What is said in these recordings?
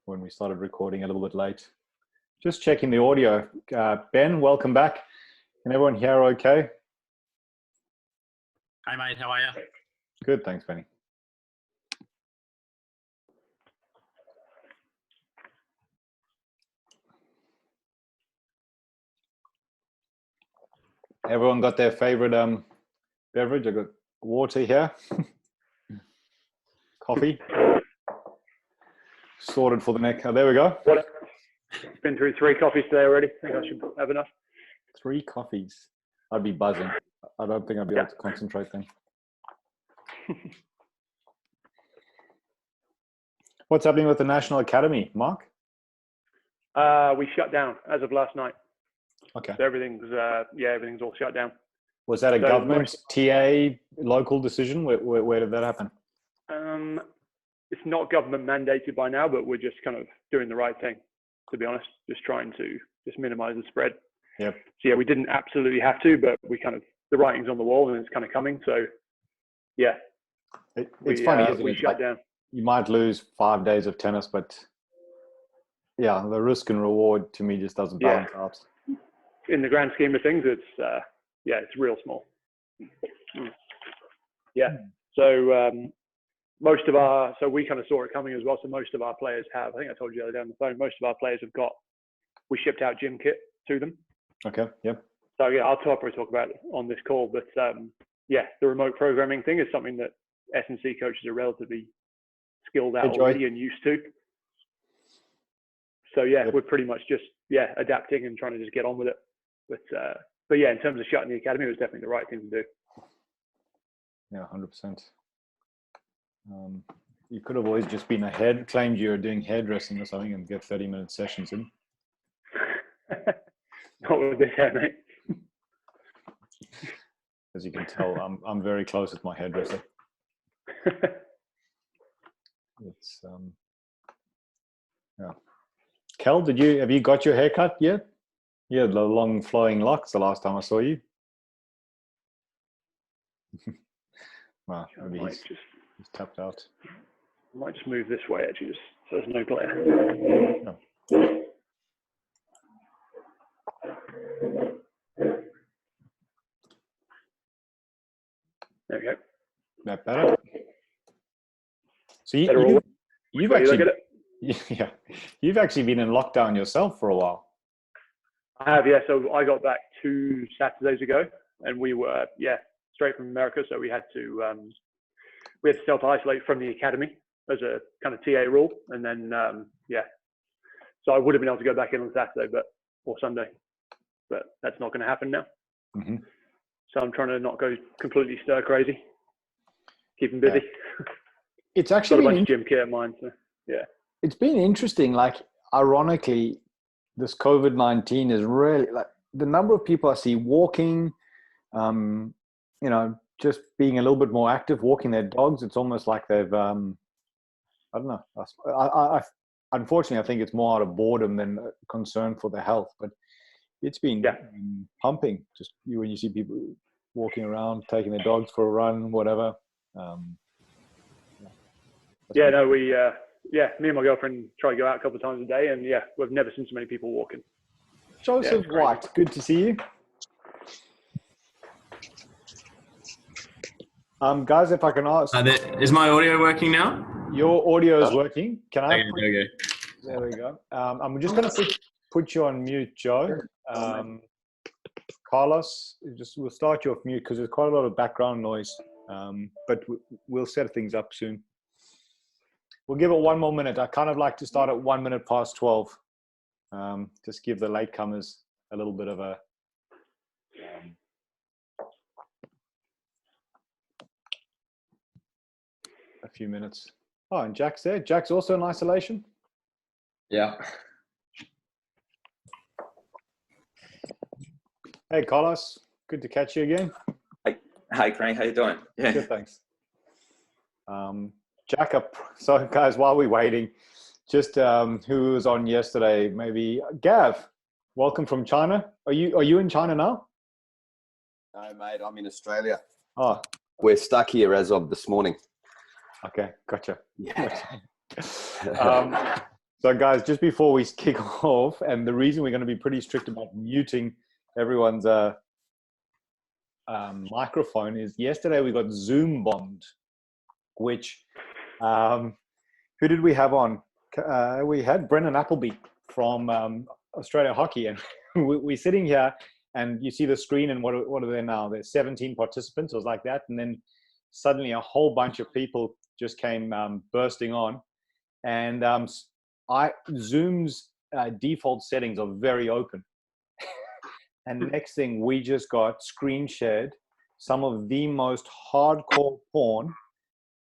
when we started recording a little bit late. Just checking the audio. Ben, welcome back. Can everyone hear okay? Hi, mate. How are you? Good, thanks, Benny. Everyone got their favorite beverage? I got water here. Coffee. Sorted for the neck. Oh, there we go. Been through 3 coffees today already. I think I should have enough. 3 coffees. I'd be buzzing. I don't think I'd be able to concentrate then. What's happening with the National Academy, Mark? We shut down as of last night. Okay. So everything's all shut down. Was that a government, TA, local decision? Where did that happen? It's not government mandated by now, but we're just kind of doing the right thing, to be honest. Just trying to just minimize the spread. Yep. So yeah, we didn't absolutely have to, but the writing's on the wall and it's kind of coming. So yeah. It's funny, isn't it? We shut down. You might lose 5 days of tennis, but yeah, the risk and reward to me just doesn't balance out. In the grand scheme of things, it's real small. Yeah. So we kind of saw it coming as well. So most of our players have, I think I told you the other day on the phone, most of our players we shipped out gym kit to them. Okay. Yep. So yeah, I'll probably talk about it on this call, but the remote programming thing is something that S&C coaches are relatively skilled at already and used to. So we're pretty much just adapting and trying to just get on with it. But yeah, in terms of shutting the academy, it was definitely the right thing to do. Yeah, 100%. You could have always just claimed you were doing hairdressing or something and get 30-minute sessions in. Not with this hair, mate. As you can tell, I'm very close with my hairdresser. It's Kel, have you got your haircut yet? You had the long flowing locks the last time I saw you. Well, maybe he's tapped out. I might just move this way actually, just so there's no glare. No. There we go. That better? So you've actually been in lockdown yourself for a while. I have, yeah. So I got back 2 Saturdays ago, and we were straight from America. So we had to self-isolate from the academy as a kind of TA rule, and then so I would have been able to go back in on Saturday, or Sunday, but that's not going to happen now. Mm-hmm. So I'm trying to not go completely stir crazy, keep them busy. Yeah. It's actually got a bunch of gym kit of mine, so yeah. It's been interesting. Like, ironically, this COVID-19 is really, like, the number of people I see walking, just being a little bit more active, walking their dogs. It's almost like they've, I don't know. I unfortunately, I think it's more out of boredom than concern for their health, but it's been pumping. Just when you see people walking around, taking their dogs for a run, whatever. Me and my girlfriend try to go out a couple of times a day, and we've never seen so many people walking. Joseph White, good to see you. Guys, if I can ask, is my audio working now? Your audio is working. Can I? Okay. There we go. I'm just going to put you on mute, Joe. Carlos, we'll start you off mute because there's quite a lot of background noise. But we'll set things up soon. We'll give it 1 more minute. I kind of like to start at 1 minute past 12. Just give the latecomers a little bit of a few minutes. Oh, and Jack's there. Jack's also in isolation? Yeah. Hey, Carlos. Good to catch you again. Hi, Craig. How you doing? Yeah. Good, thanks. Jack, so guys, while we're waiting, just who was on yesterday, maybe Gav, welcome from China. Are you in China now? No, mate, I'm in Australia. Oh. We're stuck here as of this morning. Okay, gotcha. Yeah. So guys, just before we kick off, and the reason we're going to be pretty strict about muting everyone's microphone is yesterday we got Zoom bombed, which, who did we have on? We had Brendan Appleby from Australia Hockey, and we're sitting here and you see the screen, and what are there now? There's 17 participants, it was like that. And then suddenly a whole bunch of people just came bursting on, and Zoom's default settings are very open. And the next thing, we just got screen shared some of the most hardcore porn.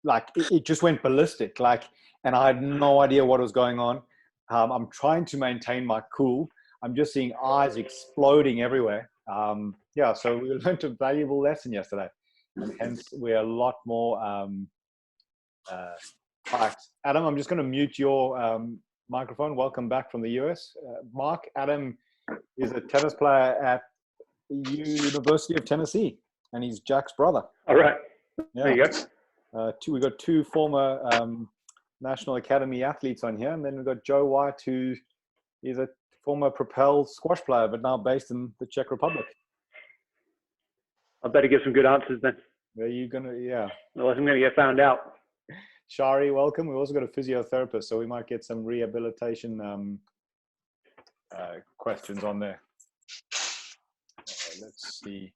Like it just went ballistic. And I had no idea what was going on. I'm trying to maintain my cool. I'm just seeing eyes exploding everywhere. So we learned a valuable lesson yesterday, and hence we're a lot more tight. Adam, I'm just going to mute your microphone. Welcome back from the US. Mark, Adam is a tennis player at University of Tennessee, and he's Jack's brother. All right. Yeah. There you go. We got two former National Academy athletes on here, and then we've got Joe White, who is a former Propel squash player, but now based in the Czech Republic. I better give some good answers then. Are you gonna? Yeah. Otherwise, I'm going to get found out. Shari, welcome. We've also got a physiotherapist, so we might get some rehabilitation questions on there. Let's see.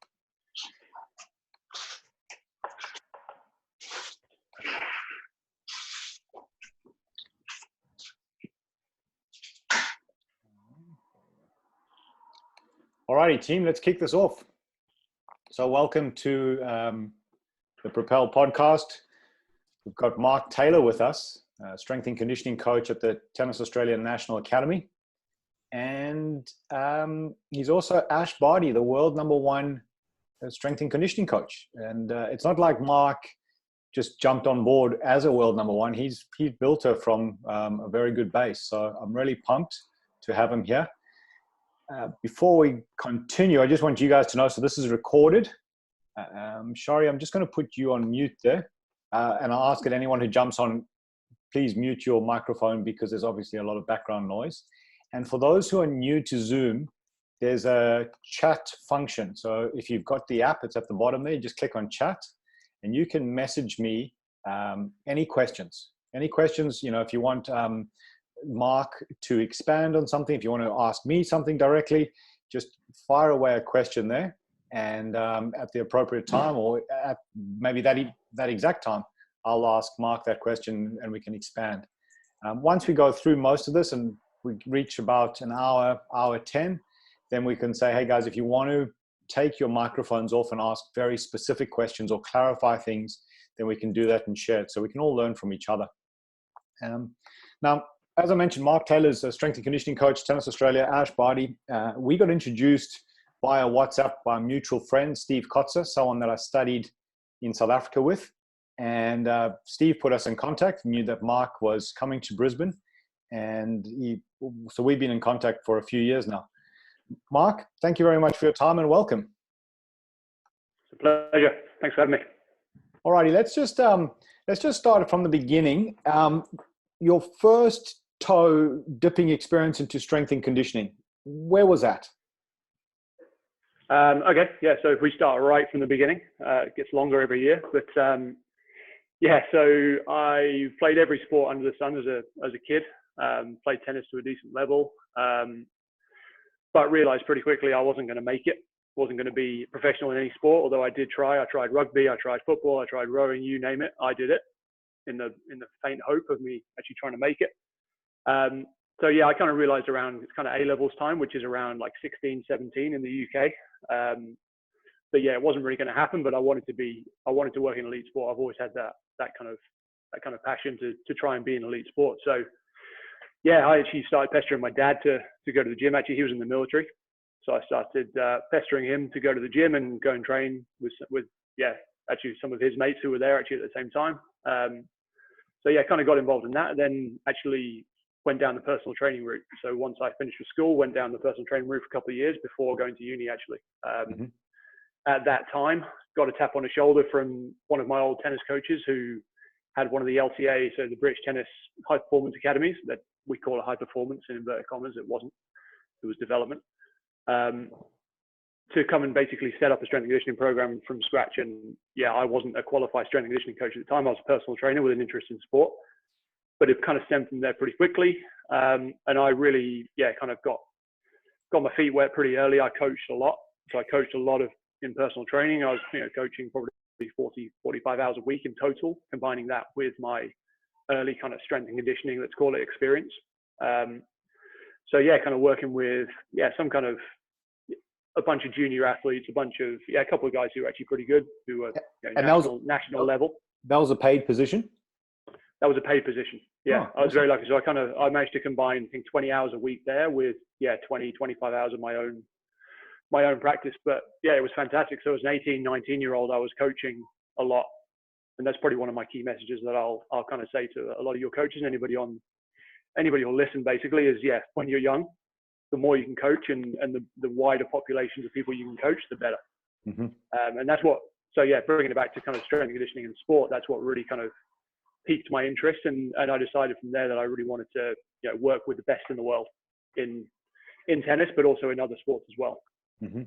Alrighty, team, let's kick this off. So welcome to the Propel podcast. We've got Mark Taylor with us, strength and conditioning coach at the Tennis Australia National Academy. And he's also Ash Barty, the world #1 strength and conditioning coach. And it's not like Mark just jumped on board as a world #1. He's built her from a very good base. So I'm really pumped to have him here. Before we continue, I just want you guys to know, so this is recorded. Shari, I'm just going to put you on mute there. And I'll ask that anyone who jumps on, please mute your microphone because there's obviously a lot of background noise. And for those who are new to Zoom, there's a chat function. So if you've got the app, it's at the bottom there. You just click on chat and you can message me any questions. Any questions, if you want Mark to expand on something, if you want to ask me something directly, just fire away a question there. And at the appropriate time, or at maybe that exact time, I'll ask Mark that question and we can expand. Once we go through most of this and we reach about an hour 10, then we can say, hey guys, if you want to take your microphones off and ask very specific questions or clarify things, then we can do that and share it so we can all learn from each other. Now, as I mentioned, Mark Taylor's a strength and conditioning coach, Tennis Australia, Ash Barty. We got introduced via WhatsApp by a mutual friend, Steve Kotzer, someone that I studied in South Africa with. And Steve put us in contact, knew that Mark was coming to Brisbane. And so we've been in contact for a few years now. Mark, thank you very much for your time and welcome. It's a pleasure. Thanks for having me. All righty, let's just start from the beginning. Your first toe dipping experience into strength and conditioning, where was that? Okay, yeah. So if we start right from the beginning, it gets longer every year. But so I played every sport under the sun as a kid. Played tennis to a decent level, but realized pretty quickly I wasn't going to make it. Wasn't going to be professional in any sport. Although I did try. I tried rugby. I tried football. I tried rowing. You name it, I did it. In the faint hope of me actually trying to make it. So yeah, I kind of realized around it's kind of A-levels time, which is around like 16, 17 in the UK. But yeah, it wasn't really going to happen. But I wanted to work in elite sport. I've always had that kind of passion to try and be in elite sport. So yeah, I actually started pestering my dad to go to the gym. Actually, he was in the military, so I started pestering him to go to the gym and go and train with actually some of his mates who were there actually at the same time. So yeah, kind of got involved in that. Then actually went down the personal training route. So once I finished with school, went down the personal training route for a couple of years before going to uni actually. At that time, got a tap on the shoulder from one of my old tennis coaches who had one of the LTA, so the British Tennis High Performance Academies, that we call it high performance in inverted commas. It wasn't. It was development. To come and basically set up a strength and conditioning program from scratch. And yeah, I wasn't a qualified strength and conditioning coach at the time. I was a personal trainer with an interest in sport, but it kind of stemmed from there pretty quickly. And I really, kind of got my feet wet pretty early. I coached a lot. So I coached a lot in personal training. I was, coaching probably 40, 45 hours a week in total, combining that with my early kind of strength and conditioning, let's call it, experience. So yeah, kind of working with, some kind of, a bunch of junior athletes, a couple of guys who were actually pretty good, who were national level. That was a paid position? That was a paid position. Yeah, Oh, I was very lucky. So I managed to combine, I think, 20 hours a week there with, 20, 25 hours of my own practice. But yeah, it was fantastic. So as an 18, 19-year-old, I was coaching a lot. And that's probably one of my key messages that I'll kind of say to a lot of your coaches and anybody who'll listen basically is, when you're young, the more you can coach and the wider populations of people you can coach, the better. Mm-hmm. And that's bringing it back to kind of strength and conditioning and sport, that's what really kind of piqued my interest. And I decided from there that I really wanted to, work with the best in the world in tennis, but also in other sports as well. Mm-hmm.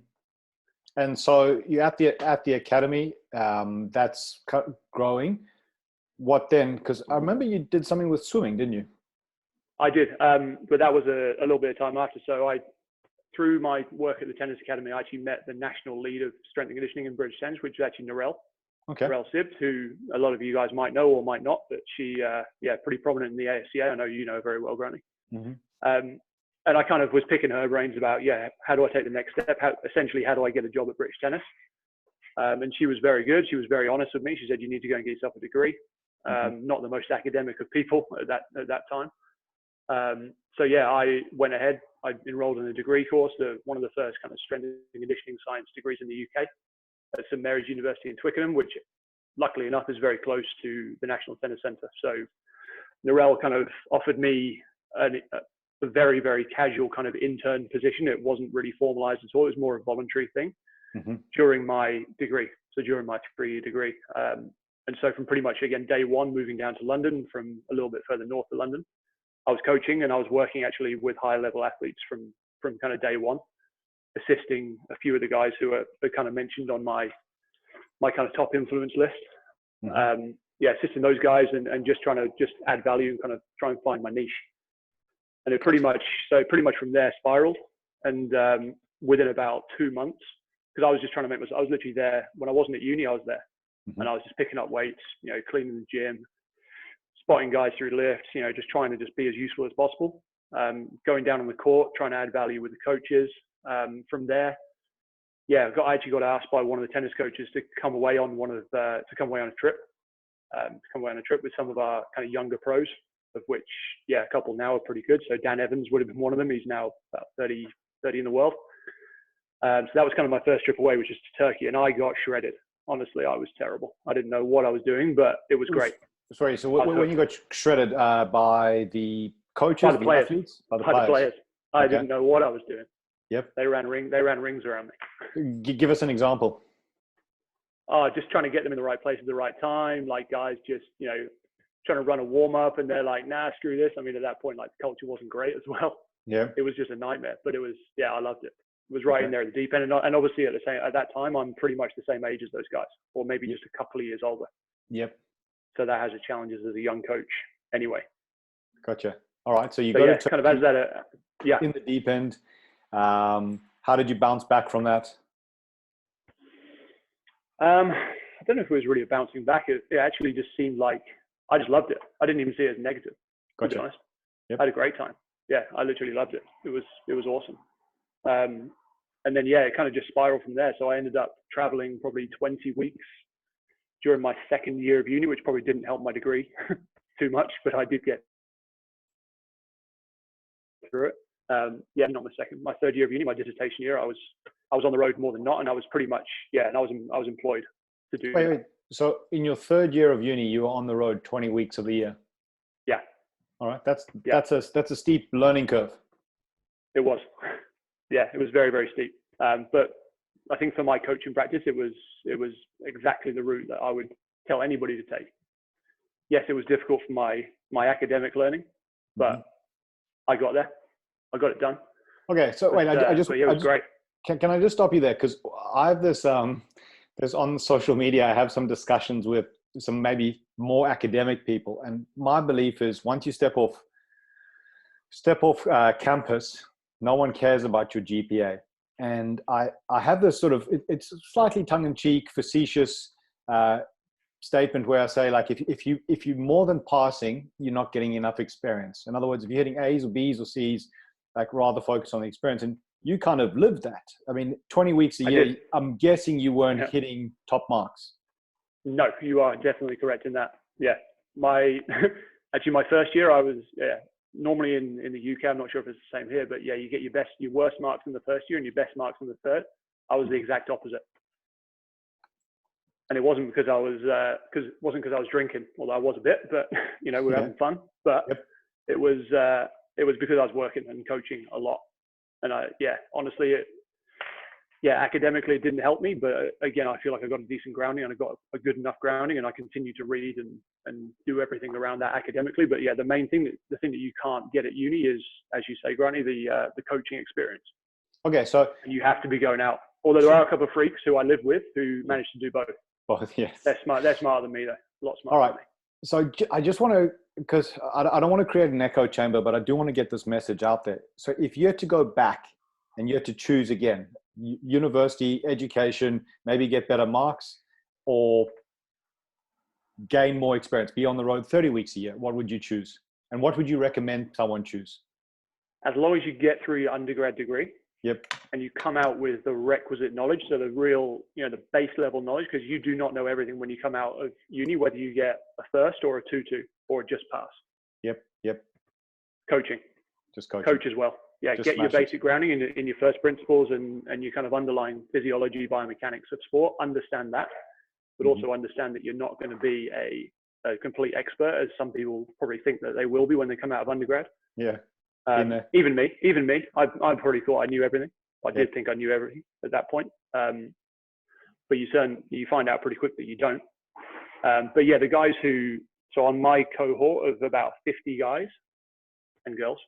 And so you're at the academy, that's growing. What then? Because I remember you did something with swimming, didn't you? I did, but that was a little bit of time after. So through my work at the Tennis Academy, I actually met the national lead of strength and conditioning in British tennis, which is actually Narelle. Okay. Narelle Sibbs, who a lot of you guys might know or might not, but she, pretty prominent in the ASCA. I know you know her very well, Granny. Mm-hmm. And I kind of was picking her brains about, how do I take the next step? How do I get a job at British Tennis? And she was very good. She was very honest with me. She said, you need to go and get yourself a degree. Not the most academic of people at that time. I went ahead. I enrolled in a degree course, one of the first kind of strength and conditioning science degrees in the UK at St Mary's University in Twickenham, which luckily enough is very close to the National Tennis Centre. So Narelle kind of offered me a very, very casual kind of intern position. It wasn't really formalized at all. It was more a voluntary thing during my degree. So during my 3-year degree. And so from pretty much, again, day one, moving down to London from a little bit further north of London, I was coaching and I was working actually with higher level athletes from kind of day one, assisting a few of the guys who are kind of mentioned on my kind of top influence list. Assisting those guys and just trying to add value and kind of try and find my niche. And it pretty much from there spiraled. And within about 2 months, because I was just trying to make myself, I was literally there when I wasn't at uni, I was there. And I was just picking up weights, cleaning the gym, spotting guys through lifts, just trying to just be as useful as possible. Going down on the court, trying to add value with the coaches. From there, I actually got asked by one of the tennis coaches to come away on a trip. With some of our kind of younger pros, of which, a couple now are pretty good. So Dan Evans would have been one of them. He's now about 30 in the world. So that was kind of my first trip away, which is to Turkey. And I got shredded. Honestly, I was terrible. I didn't know what I was doing, but it was great. Sorry, so when you got shredded by the coaches, by the players, athletes? By the players. I didn't know what I was doing. Yep. They ran rings around me. Give us an example. Just trying to get them in the right place at the right time. Like guys just, trying to run a warm up and they're like, nah, screw this. I mean, at that point, like the culture wasn't great as well. Yeah. It was just a nightmare, but it was, I loved it. It was right in there at the deep end. And obviously at that time, I'm pretty much the same age as those guys, or maybe just a couple of years older. Yep. So that has its challenges as a young coach anyway. Gotcha. All right. So you got to kind of as that, in the deep end. How did you bounce back from that? I don't know if it was really a bouncing back. It actually just seemed like I just loved it. I didn't even see it as negative. Gotcha. To be honest. Yep. I had a great time. Yeah, I literally loved it. It was awesome. And then it kind of just spiraled from there. So I ended up traveling probably 20 weeks during my second year of uni, which probably didn't help my degree too much, but I did get through it. Not my third year of uni, my dissertation year, I was on the road more than not, and I was pretty much and I was employed to do. Wait. So in your third year of uni, you were on the road 20 weeks of the year. Yeah. All right. That's a steep learning curve. It was. Yeah, it was very, very steep. But I think for my coaching practice, it was exactly the route that I would tell anybody to take. yes, it was difficult for my academic learning, but I got there. I got it done. Okay, so wait, I just, but yeah, it was great. Can I just stop you there? Because I have this, there's on social media, I have some discussions with some maybe more academic people. And my belief is once you step off campus, no one cares about your GPA. And I have this sort of, it's slightly tongue-in-cheek, facetious statement where I say, like, if you're more than passing, you're not getting enough experience. In other words, if you're hitting A's or B's or C's, like, rather focus on the experience. And you kind of lived that. I mean, 20 weeks a year, I'm guessing you weren't hitting top marks. No, you are definitely correct in that. Yeah. Actually, my first year, I was, normally in the UK, I'm not sure if it's the same here, but yeah, you get your worst marks in the first year and your best marks in the third. I was the exact opposite. And it wasn't because I was drinking, although I was a bit, but we were having fun. But it was because I was working and coaching a lot. And honestly, academically it didn't help me, but again, I feel like I got a decent grounding and I got a good enough grounding, and I continue to read and do everything around that academically. But yeah, the thing that you can't get at uni is, as you say, Granny, the coaching experience. Okay, so and you have to be going out. Although there are a couple of freaks who I live with who manage to do both. Both, yes. They're smart. They're smarter than me, though. A lot smarter. All right. Than me. So I just want to, because I don't want to create an echo chamber, but I do want to get this message out there. So if you had to go back and you had to choose again, university, education, maybe get better marks, or gain more experience, be on the road 30 weeks a year, what would you choose? And what would you recommend someone choose? As long as you get through your undergrad degree, and you come out with the requisite knowledge, so the real, the base level knowledge, because you do not know everything when you come out of uni, whether you get a first or a 2-2 or just pass. Coaching. Just coaching. Coach as well. Yeah, Just get your smash it. basic grounding in your first principles and your kind of underlying physiology, biomechanics of sport. Understand that, but also understand that you're not going to be a complete expert, as some people probably think that they will be when they come out of undergrad. Yeah. Even me, I probably thought I knew everything. I did think I knew everything at that point. But you find out pretty quick that you don't. But yeah, the guys so on my cohort of about 50 guys and girls,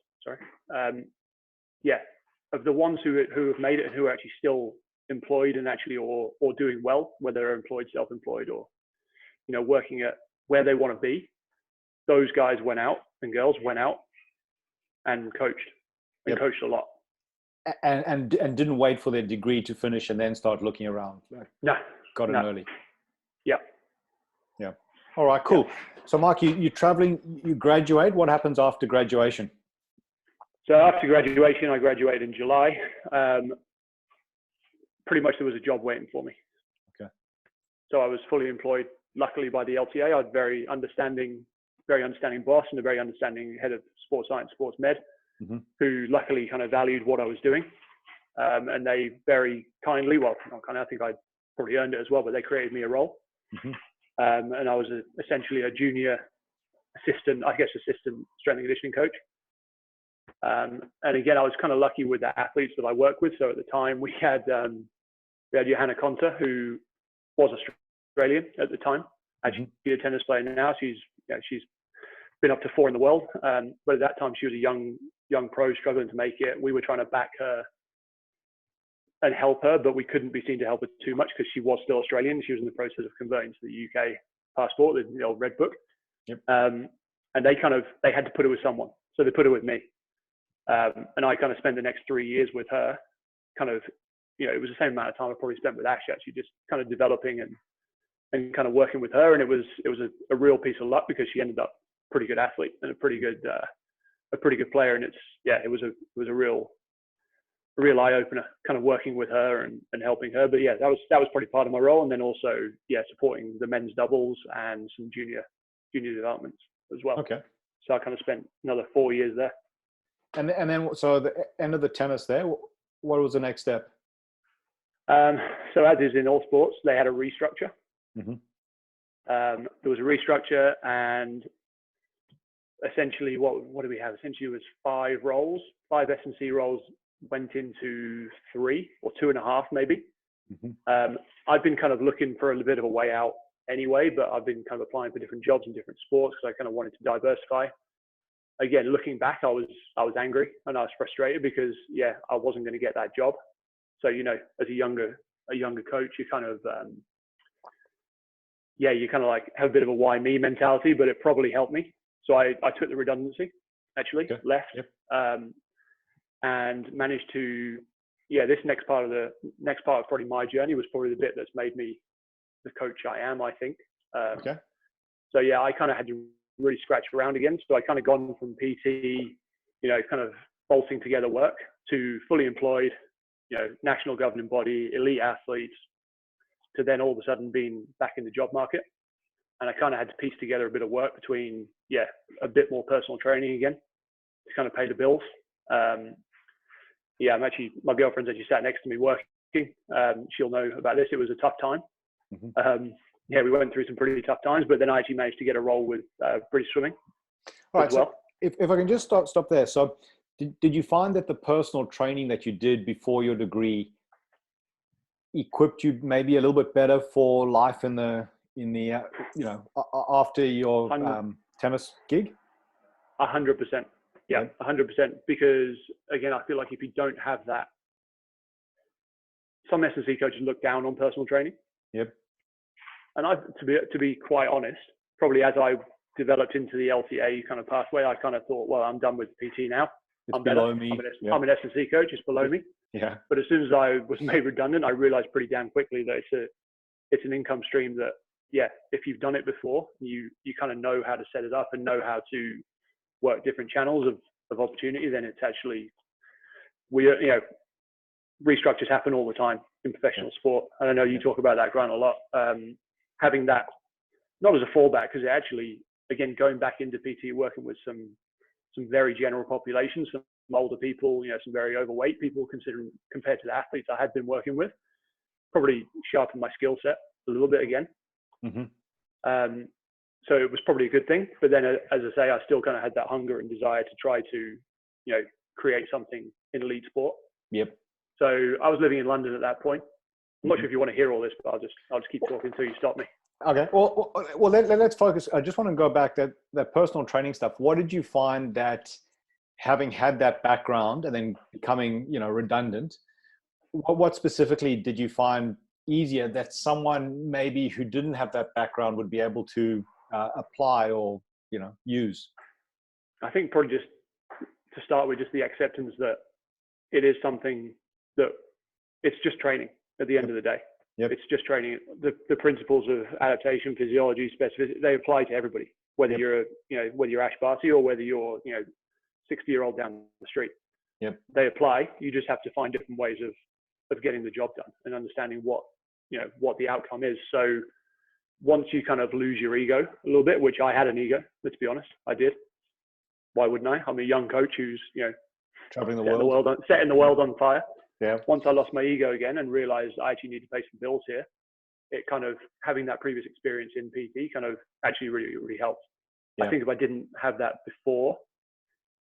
of the ones who have made it and who are actually still employed and actually or doing well, whether they're employed, self-employed, or working at where they want to be, those guys went out and girls went out and coached coached a lot. And didn't wait for their degree to finish and then start looking around. No. Got in early. Yeah. Yeah. All right, cool. So Mark, you're traveling, you graduate. What happens after graduation? So after graduation, I graduated in July. Pretty much there was a job waiting for me. Okay. So I was fully employed, luckily, by the LTA. I had very understanding boss and a very understanding head of sports science, sports med, who luckily kind of valued what I was doing. And they very kindly, well, not kind of, I think I probably earned it as well, but they created me a role. And I was essentially a junior assistant strength and conditioning coach. And again, I was kind of lucky with the athletes that I work with. So at the time we had Johanna Conter, who was Australian at the time. Actually, she's a tennis player now. She's been up to 4 in the world. But at that time, she was a young pro struggling to make it. We were trying to back her and help her, but we couldn't be seen to help her too much because she was still Australian. She was in the process of converting to the UK passport, the old red book. And they had to put her with someone. So they put her with me. And I kind of spent the next 3 years with her, kind of, it was the same amount of time I probably spent with Ash, actually, just kind of developing and kind of working with her. And it was a real piece of luck because she ended up a pretty good athlete and a pretty good player. And it was a real eye opener, kind of working with her and helping her. But yeah, that was probably part of my role. And then also, supporting the men's doubles and some junior developments as well. Okay. So I kind of spent another 4 years there. And then, so the end of the tennis there, what was the next step? So as is in all sports, they had a restructure. There was a restructure, and essentially what do we have? Essentially it was 5 roles, 5 S&C roles went into 3 or 2.5 maybe. I've been kind of looking for a little bit of a way out anyway, but I've been kind of applying for different jobs in different sports because I kind of wanted to diversify. Again, looking back, I was angry and I was frustrated because I wasn't going to get that job. So, you know, as a younger coach, you kind of you kind of like have a bit of a why me mentality, but it probably helped me. So I took the redundancy, actually, left, and managed to, this next part of probably my journey was probably the bit that's made me the coach I am, I think. So I kind of had to really scratch around again. So I kind of gone from PT, you know, kind of bolting together work to fully employed, you know, national governing body, elite athletes, to then all of a sudden being back in the job market. And I kind of had to piece together a bit of work between, a bit more personal training again to kind of pay the bills. My girlfriend's actually sat next to me working. She'll know about this. It was a tough time. We went through some pretty tough times, but then I actually managed to get a role with British Swimming as well. So if I can just stop there. So did you find that the personal training that you did before your degree equipped you maybe a little bit better for life in the after your tennis gig? 100%. 100%. Because again, I feel like if you don't have that, some S&C coaches look down on personal training. And to be quite honest, probably as I developed into the LTA kind of pathway, I kind of thought, well, I'm done with PT now. It's below me. I'm an S&C coach. It's below me. But as soon as I was made redundant, I realized pretty damn quickly that it's an income stream that, if you've done it before, you kind of know how to set it up and know how to work different channels of opportunity, then it's actually, restructures happen all the time in professional sport. And I know you talk about that, Grant, a lot. Having that, not as a fallback, because it actually, again, going back into PT, working with some very general populations, some older people, some very overweight people, compared to the athletes I had been working with, probably sharpened my skill set a little bit again. So it was probably a good thing. But then, as I say, I still kind of had that hunger and desire to try to, create something in elite sport. So I was living in London at that point. I'm not sure if you want to hear all this, but I'll just keep talking until you stop me. Okay. Well, let's focus. I just want to go back that personal training stuff. What did you find that having had that background and then becoming, redundant, what specifically did you find easier that someone maybe who didn't have that background would be able to apply or, use? I think probably just to start with, just the acceptance that it is something that it's just training at the end of the day. It's just training. The principles of adaptation, physiology, specificity, they apply to everybody, whether you're Ash Barty or whether you're, 60-year-old down the street. They apply. You just have to find different ways of getting the job done and understanding what the outcome is. So once you kind of lose your ego a little bit, which I had an ego, let's be honest, I did. Why wouldn't I? I'm a young coach who's, traveling setting the world on fire. Yeah. Once I lost my ego again and realized I actually need to pay some bills here, it kind of, having that previous experience in PT kind of actually really, really helped. I think if I didn't have that before,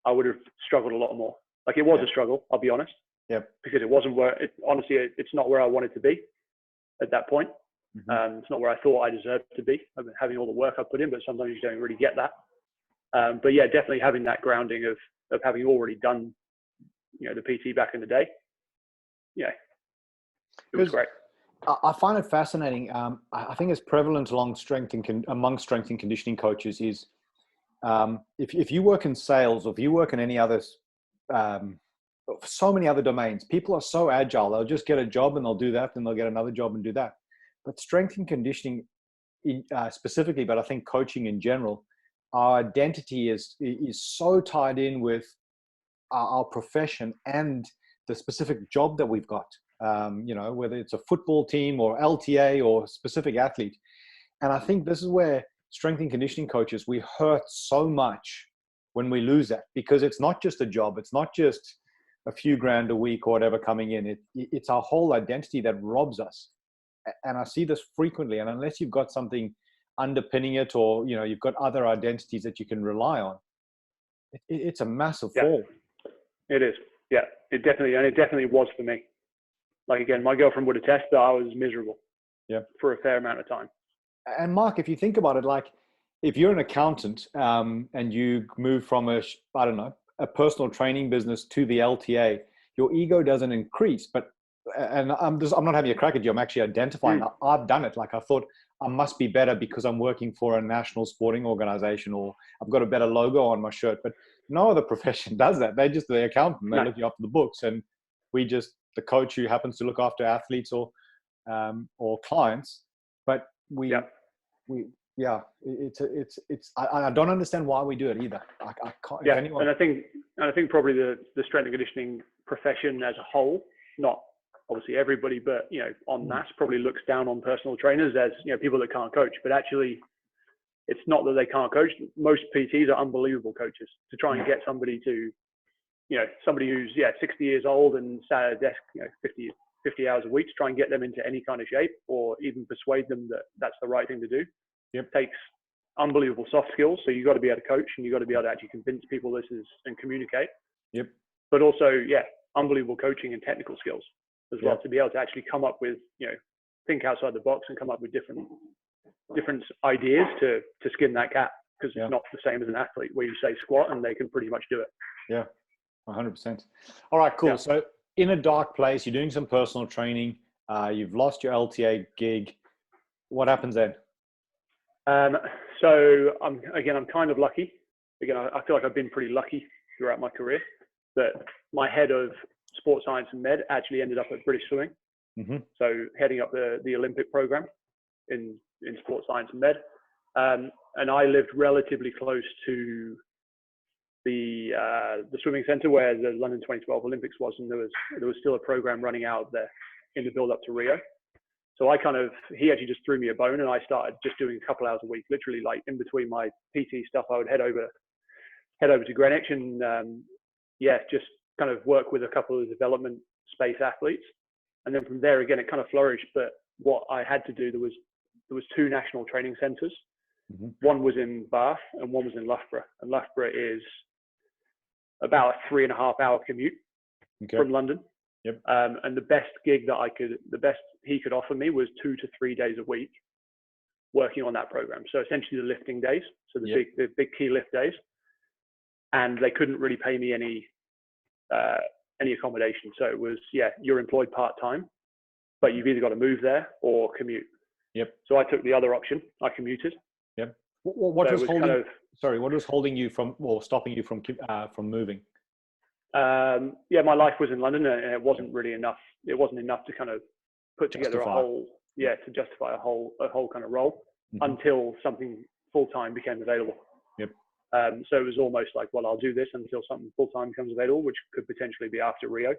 I would have struggled a lot more. Like, it was a struggle, I'll be honest. Because it wasn't honestly, it's not where I wanted to be at that point. It's not where I thought I deserved to be. I've been having all the work I put in, but sometimes you don't really get that. But definitely having that grounding of having already done, the PT back in the day. It was great. I find it fascinating. I think it's prevalent among strength and conditioning coaches is if you work in sales or if you work in any other, so many other domains, people are so agile. They'll just get a job and they'll do that, then they'll get another job and do that. But strength and conditioning specifically, but I think coaching in general, our identity is so tied in with our profession and the specific job that we've got, whether it's a football team or LTA or specific athlete. And I think this is where strength and conditioning coaches, we hurt so much when we lose that, because it's not just a job. It's not just a few grand a week or whatever coming in. It's our whole identity that robs us. And I see this frequently. And unless you've got something underpinning it or, you've got other identities that you can rely on, it's a massive fall. It is. Yeah, it definitely was for me. Like, again, my girlfriend would attest that I was miserable for a fair amount of time. And Mark, if you think about it, like if you're an accountant and you move from I don't know, a personal training business to the LTA, your ego doesn't increase. But and I'm not having a crack at you. I'm actually identifying. I've done it. Like I thought I must be better because I'm working for a national sporting organization, or I've got a better logo on my shirt. But no other profession does that. They're just the accountant. They look you after the books, and we just the coach who happens to look after athletes or clients. But I don't understand why we do it either. I can't. Yeah, and I think probably the strength and conditioning profession as a whole, not obviously everybody, but en masse probably looks down on personal trainers as people that can't coach. But actually, it's not that they can't coach. Most PTs are unbelievable coaches. To try and get somebody to, somebody who's 60 years old and sat at a desk, 50 hours a week, to try and get them into any kind of shape, or even persuade them that that's the right thing to do. Takes unbelievable soft skills. So you've got to be able to coach, and you've got to be able to actually convince people this is and communicate. But also, unbelievable coaching and technical skills as well, to be able to actually come up with, think outside the box and come up with different ideas to skin that cat, because it's not the same as an athlete where you say squat and they can pretty much do it. Yeah, 100%. All right, cool. So in a dark place, you're doing some personal training, you've lost your LTA gig. What happens then? So I'm kind of lucky. Again, I feel like I've been pretty lucky throughout my career, that my head of sports science and med actually ended up at British Swimming. So heading up the Olympic program in sports science and med. And I lived relatively close to the swimming center where the London 2012 Olympics was, and there was still a program running out there in the build up to Rio. So he actually just threw me a bone, and I started just doing a couple hours a week, literally like in between my PT stuff. I would head over to Greenwich and just kind of work with a couple of development space athletes. And then from there, again, it kind of flourished. But what I had to do, there was two national training centers. One was in Bath and one was in Loughborough. And Loughborough is about a 3.5-hour commute from London. And the best gig he could offer me was 2 to 3 days a week working on that program. So essentially the lifting days, so the big key lift days. And they couldn't really pay me any accommodation. So it was, you're employed part-time, but you've either got to move there or commute. So I took the other option. I commuted. What was holding you from, or stopping you from moving? My life was in London, and it wasn't really enough. It wasn't enough to kind of put together a whole, to justify a whole kind of role until something full-time became available. So it was almost like, well, I'll do this until something full-time becomes available, which could potentially be after Rio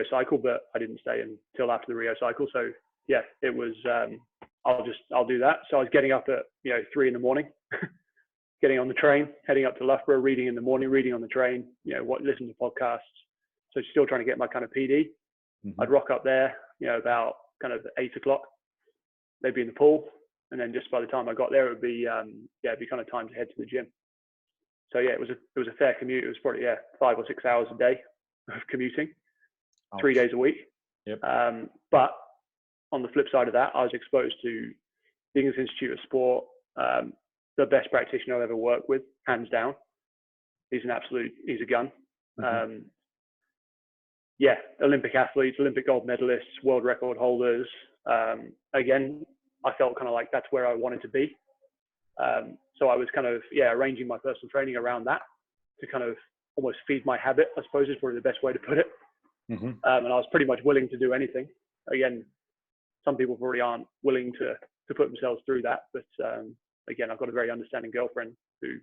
cycle, but I didn't stay until after the Rio cycle. So it was, I'll do that. So I was getting up at 3 a.m, getting on the train, heading up to Loughborough, reading in the morning, reading on the train, listen to podcasts. So still trying to get my kind of PD. I'd rock up there, about kind of 8 o'clock. They'd be in the pool. And then just by the time I got there, it would be, it'd be kind of time to head to the gym. So it was a fair commute. It was probably 5 or 6 hours a day of commuting, 3 days a week. But on the flip side of that, I was exposed to the English Institute of Sport, the best practitioner I've ever worked with, hands down. He's a gun. Olympic athletes, Olympic gold medalists, world record holders. Again, I felt kind of like that's where I wanted to be. So I was kind of, arranging my personal training around that to kind of almost feed my habit, I suppose is probably the best way to put it. And I was pretty much willing to do anything. Again, some people probably aren't willing to put themselves through that. But again, I've got a very understanding girlfriend who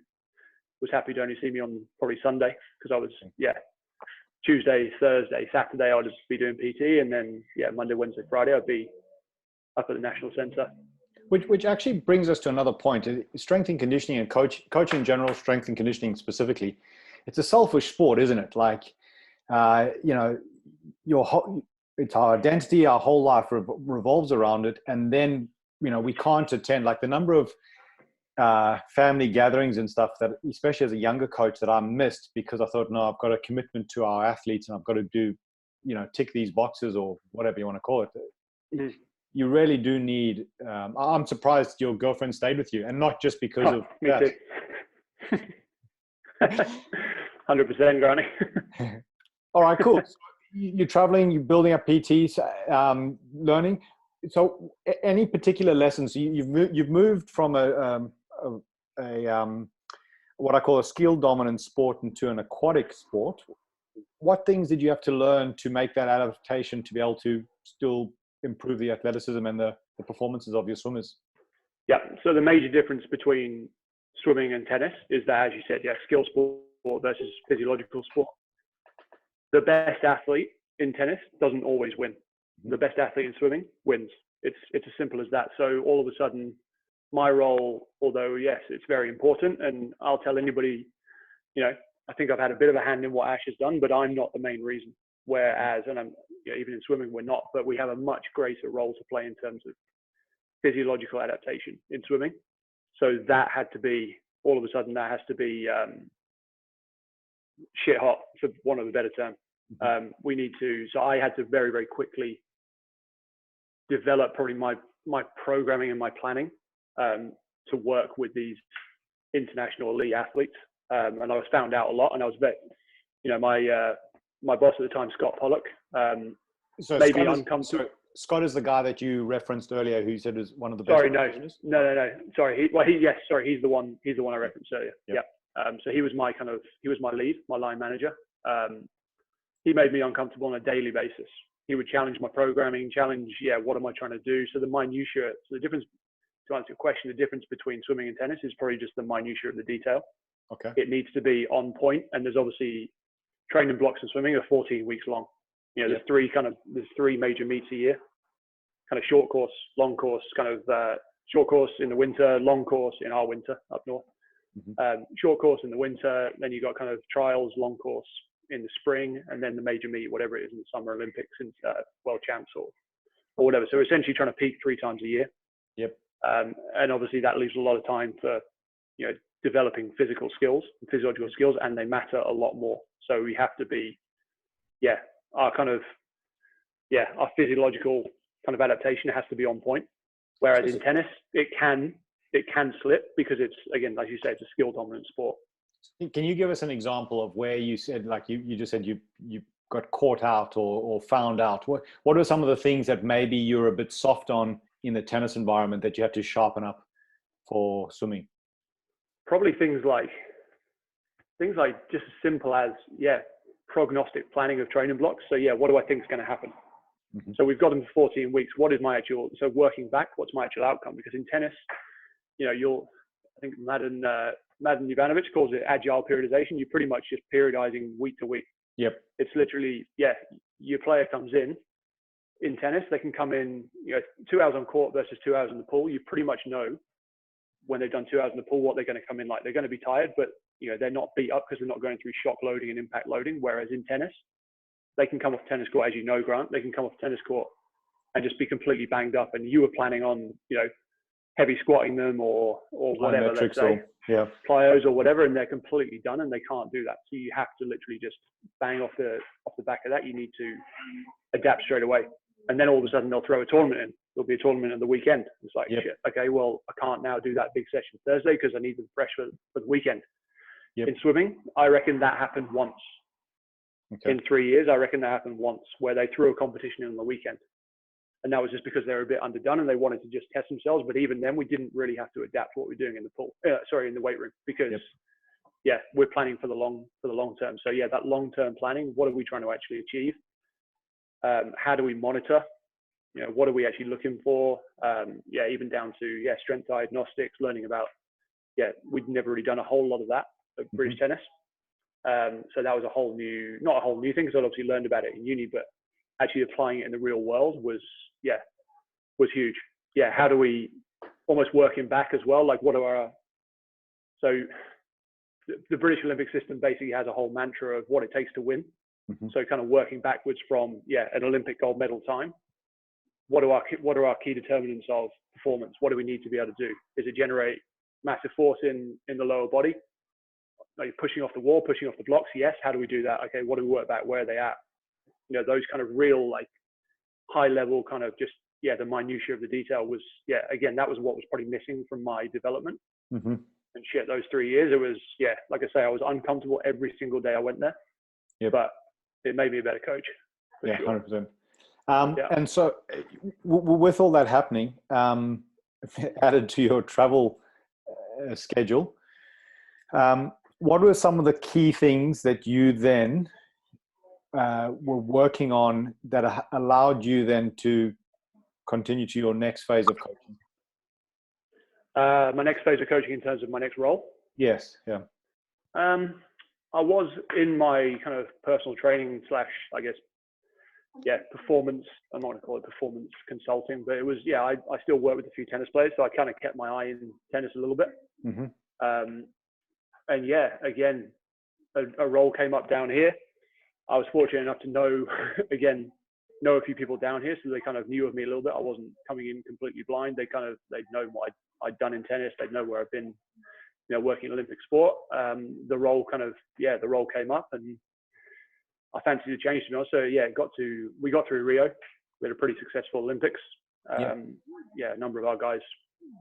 was happy to only see me on probably Sunday, because I was, Tuesday, Thursday, Saturday, I'll just be doing PT. And then, Monday, Wednesday, Friday, I'd be up at the National Centre. Which actually brings us to another point. Strength and conditioning and coaching in general, strength and conditioning specifically, it's a selfish sport, isn't it? Like, it's our identity, our whole life revolves around it. And then, we can't attend, like the number of family gatherings and stuff that, especially as a younger coach, that I missed because I thought, no, I've got a commitment to our athletes and I've got to do, tick these boxes or whatever you want to call it. you really do need. I'm surprised your girlfriend stayed with you, and not just because of Me that. too. 100%, Granny. All right, cool. So you're traveling, you're building up PTs, learning. So, any particular lessons you've moved from a what I call a skill dominant sport into an aquatic sport? What things did you have to learn to make that adaptation to be able to still improve the athleticism and the performances of your swimmers? Yeah. So the major difference between swimming and tennis is that, as you said, skill sport versus physiological sport. The best athlete in tennis doesn't always win. The best athlete in swimming wins. It's as simple as that. So all of a sudden, my role, although yes, it's very important, and I'll tell anybody, I think I've had a bit of a hand in what Ash has done, but I'm not the main reason. Whereas, and I'm even in swimming, we're not, but we have a much greater role to play in terms of physiological adaptation in swimming. So that had to be, all of a sudden, that has to be shit hot, for want of a better term. We need to, so I had to very, very quickly develop probably my programming and my planning to work with these international elite athletes. And I was found out a lot, and I was very, my boss at the time, Scott Pollock, So maybe Scott uncomfortable. So Scott is the guy that you referenced earlier, who said is one of the best. Sorry, no. Sorry, he's the one I referenced earlier. Yep. So he was my lead, my line manager. He made me uncomfortable on a daily basis. He would challenge my programming, what am I trying to do? So the minutiae, so the difference, to answer your question, the difference between swimming and tennis is probably just the minutiae of the detail. Okay. It needs to be on point, and there's obviously training blocks in swimming are 14 weeks long. There's three major meets a year, kind of short course, long course, short course in the winter, long course in our winter up north. Short course in the winter, then you got kind of trials, long course in the spring, and then the major meet, whatever it is, in the Summer Olympics and World Champs or whatever. So essentially trying to peak 3 times a year. Yep. And obviously that leaves a lot of time for, developing physical skills, physiological skills, and they matter a lot more. So we have to be, our physiological kind of adaptation has to be on point. Whereas in tennis, it can slip because it's, again, like you say, it's a skill dominant sport. Can you give us an example of where you said, like you just said, you got caught out or found out? What are some of the things that maybe you're a bit soft on in the tennis environment that you have to sharpen up for swimming? Probably things like just as simple as, prognostic planning of training blocks. So what do I think is going to happen? So we've got them for 14 weeks. What is my actual, so working back, what's my actual outcome? Because in tennis, I think Mladen Ivanovic calls it agile periodization. You're pretty much just periodizing week to week. Yep. It's literally, your player comes in tennis, they can come in, 2 hours on court versus 2 hours in the pool. You pretty much know when they've done 2 hours in the pool what they're going to come in like. They're going to be tired, but they're not beat up because they're not going through shock loading and impact loading. Whereas in tennis, they can come off tennis court, as you know, Grant, they can come off tennis court and just be completely banged up. And you were planning on, heavy squatting them or whatever, let's say, plyos or whatever, and they're completely done and they can't do that. So you have to literally just bang off the back of that. You need to adapt straight away. And then all of a sudden they'll throw a tournament in. There'll be a tournament on the weekend. It's like, shit, okay, well, I can't now do that big session Thursday because I need them fresh for the weekend. In swimming, I reckon that happened once. In 3 years, I reckon that happened once where they threw a competition in on the weekend. And that was just because they were a bit underdone and they wanted to just test themselves. But even then, we didn't really have to adapt what we're doing in the pool. In the weight room, because we're planning for the long term. So that long term planning. What are we trying to actually achieve? How do we monitor? What are we actually looking for? Even down to strength diagnostics, learning about. We'd never really done a whole lot of that at British tennis. So that was not a whole new thing, because I obviously learned about it in uni, but actually applying it in the real world was huge. How do we, almost working back as well, like so the British Olympic system basically has a whole mantra of what it takes to win. So kind of working backwards from, an Olympic gold medal time. What are our key determinants of performance? What do we need to be able to do? Is it generate massive force in the lower body? Like pushing off the wall, pushing off the blocks? Yes. How do we do that? Okay. What do we work back? Where are they at? Those kind of real, like, high level kind of just the minutiae of the detail was, again, that was what was probably missing from my development. Mm-hmm. And those 3 years, it was, like I say, I was uncomfortable every single day I went there. Yep. But it made me a better coach. Yeah, sure. 100%. And so with all that happening, added to your travel schedule, what were some of the key things that you then were working on that allowed you then to continue to your next phase of coaching? My next phase of coaching in terms of my next role? Yes, yeah. I was in my kind of personal training / I guess, performance. I'm not going to call it performance consulting, but it was, I still work with a few tennis players. So I kind of kept my eye in tennis a little bit. Mm-hmm. And again, a role came up down here. I was fortunate enough to know a few people down here. So they kind of knew of me a little bit. I wasn't coming in completely blind. They'd know what I'd done in tennis. They'd know where I've been, working in Olympic sport. The role came up and I fancied a change, to be honest. So we got through Rio. We had a pretty successful Olympics. A number of our guys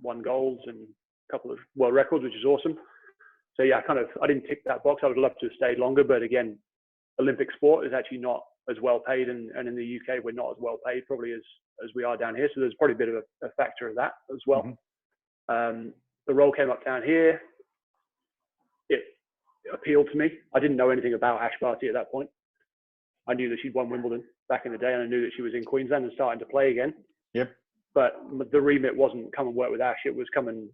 won golds and a couple of world records, which is awesome. So I didn't tick that box. I would love to have stayed longer, but again, Olympic sport is actually not as well paid, and in the UK we're not as well paid probably as we are down here. So there's probably a bit of a factor of that as well. Mm-hmm. The role came up down here. It appealed to me. I didn't know anything about Ash Barty at that point. I knew that she'd won Wimbledon back in the day, and I knew that she was in Queensland and starting to play again. Yep. But the remit wasn't come and work with Ash. It was come and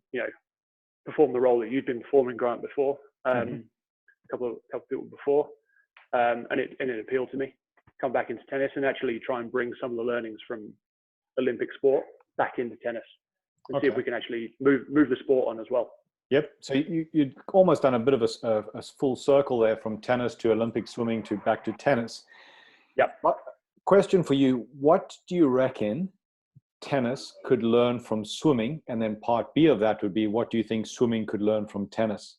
perform the role that you'd been performing, Grant, before. A couple of people before, and it appealed to me. Come back into tennis and actually try and bring some of the learnings from Olympic sport back into tennis and see if we can actually move the sport on as well. Yep. So you'd almost done a bit of a full circle there, from tennis to Olympic swimming to back to tennis. Yep. Question for you: what do you reckon tennis could learn from swimming? And then part B of that would be, what do you think swimming could learn from tennis?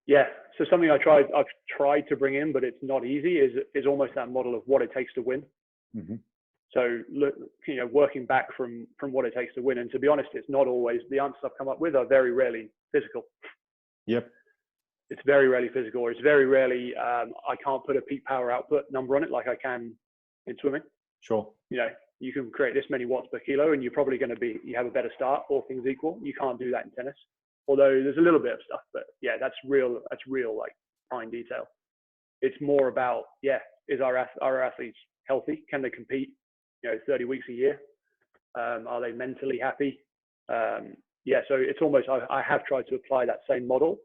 Yeah. So something I've tried to bring in, but it's not easy, is almost that model of what it takes to win. Mm-hmm. So, working back from what it takes to win. And to be honest, it's not always, the answers I've come up with are very rarely physical. Yep. It's very rarely physical, or it's very rarely, I can't put a peak power output number on it like I can in swimming. Sure. You can create this many watts per kilo and you're probably going to you have a better start, all things equal. You can't do that in tennis. Although there's a little bit of stuff, but that's real like fine detail. It's more about, is our athletes healthy? Can they compete, 30 weeks a year? Are they mentally happy? So it's almost, I have tried to apply that same model,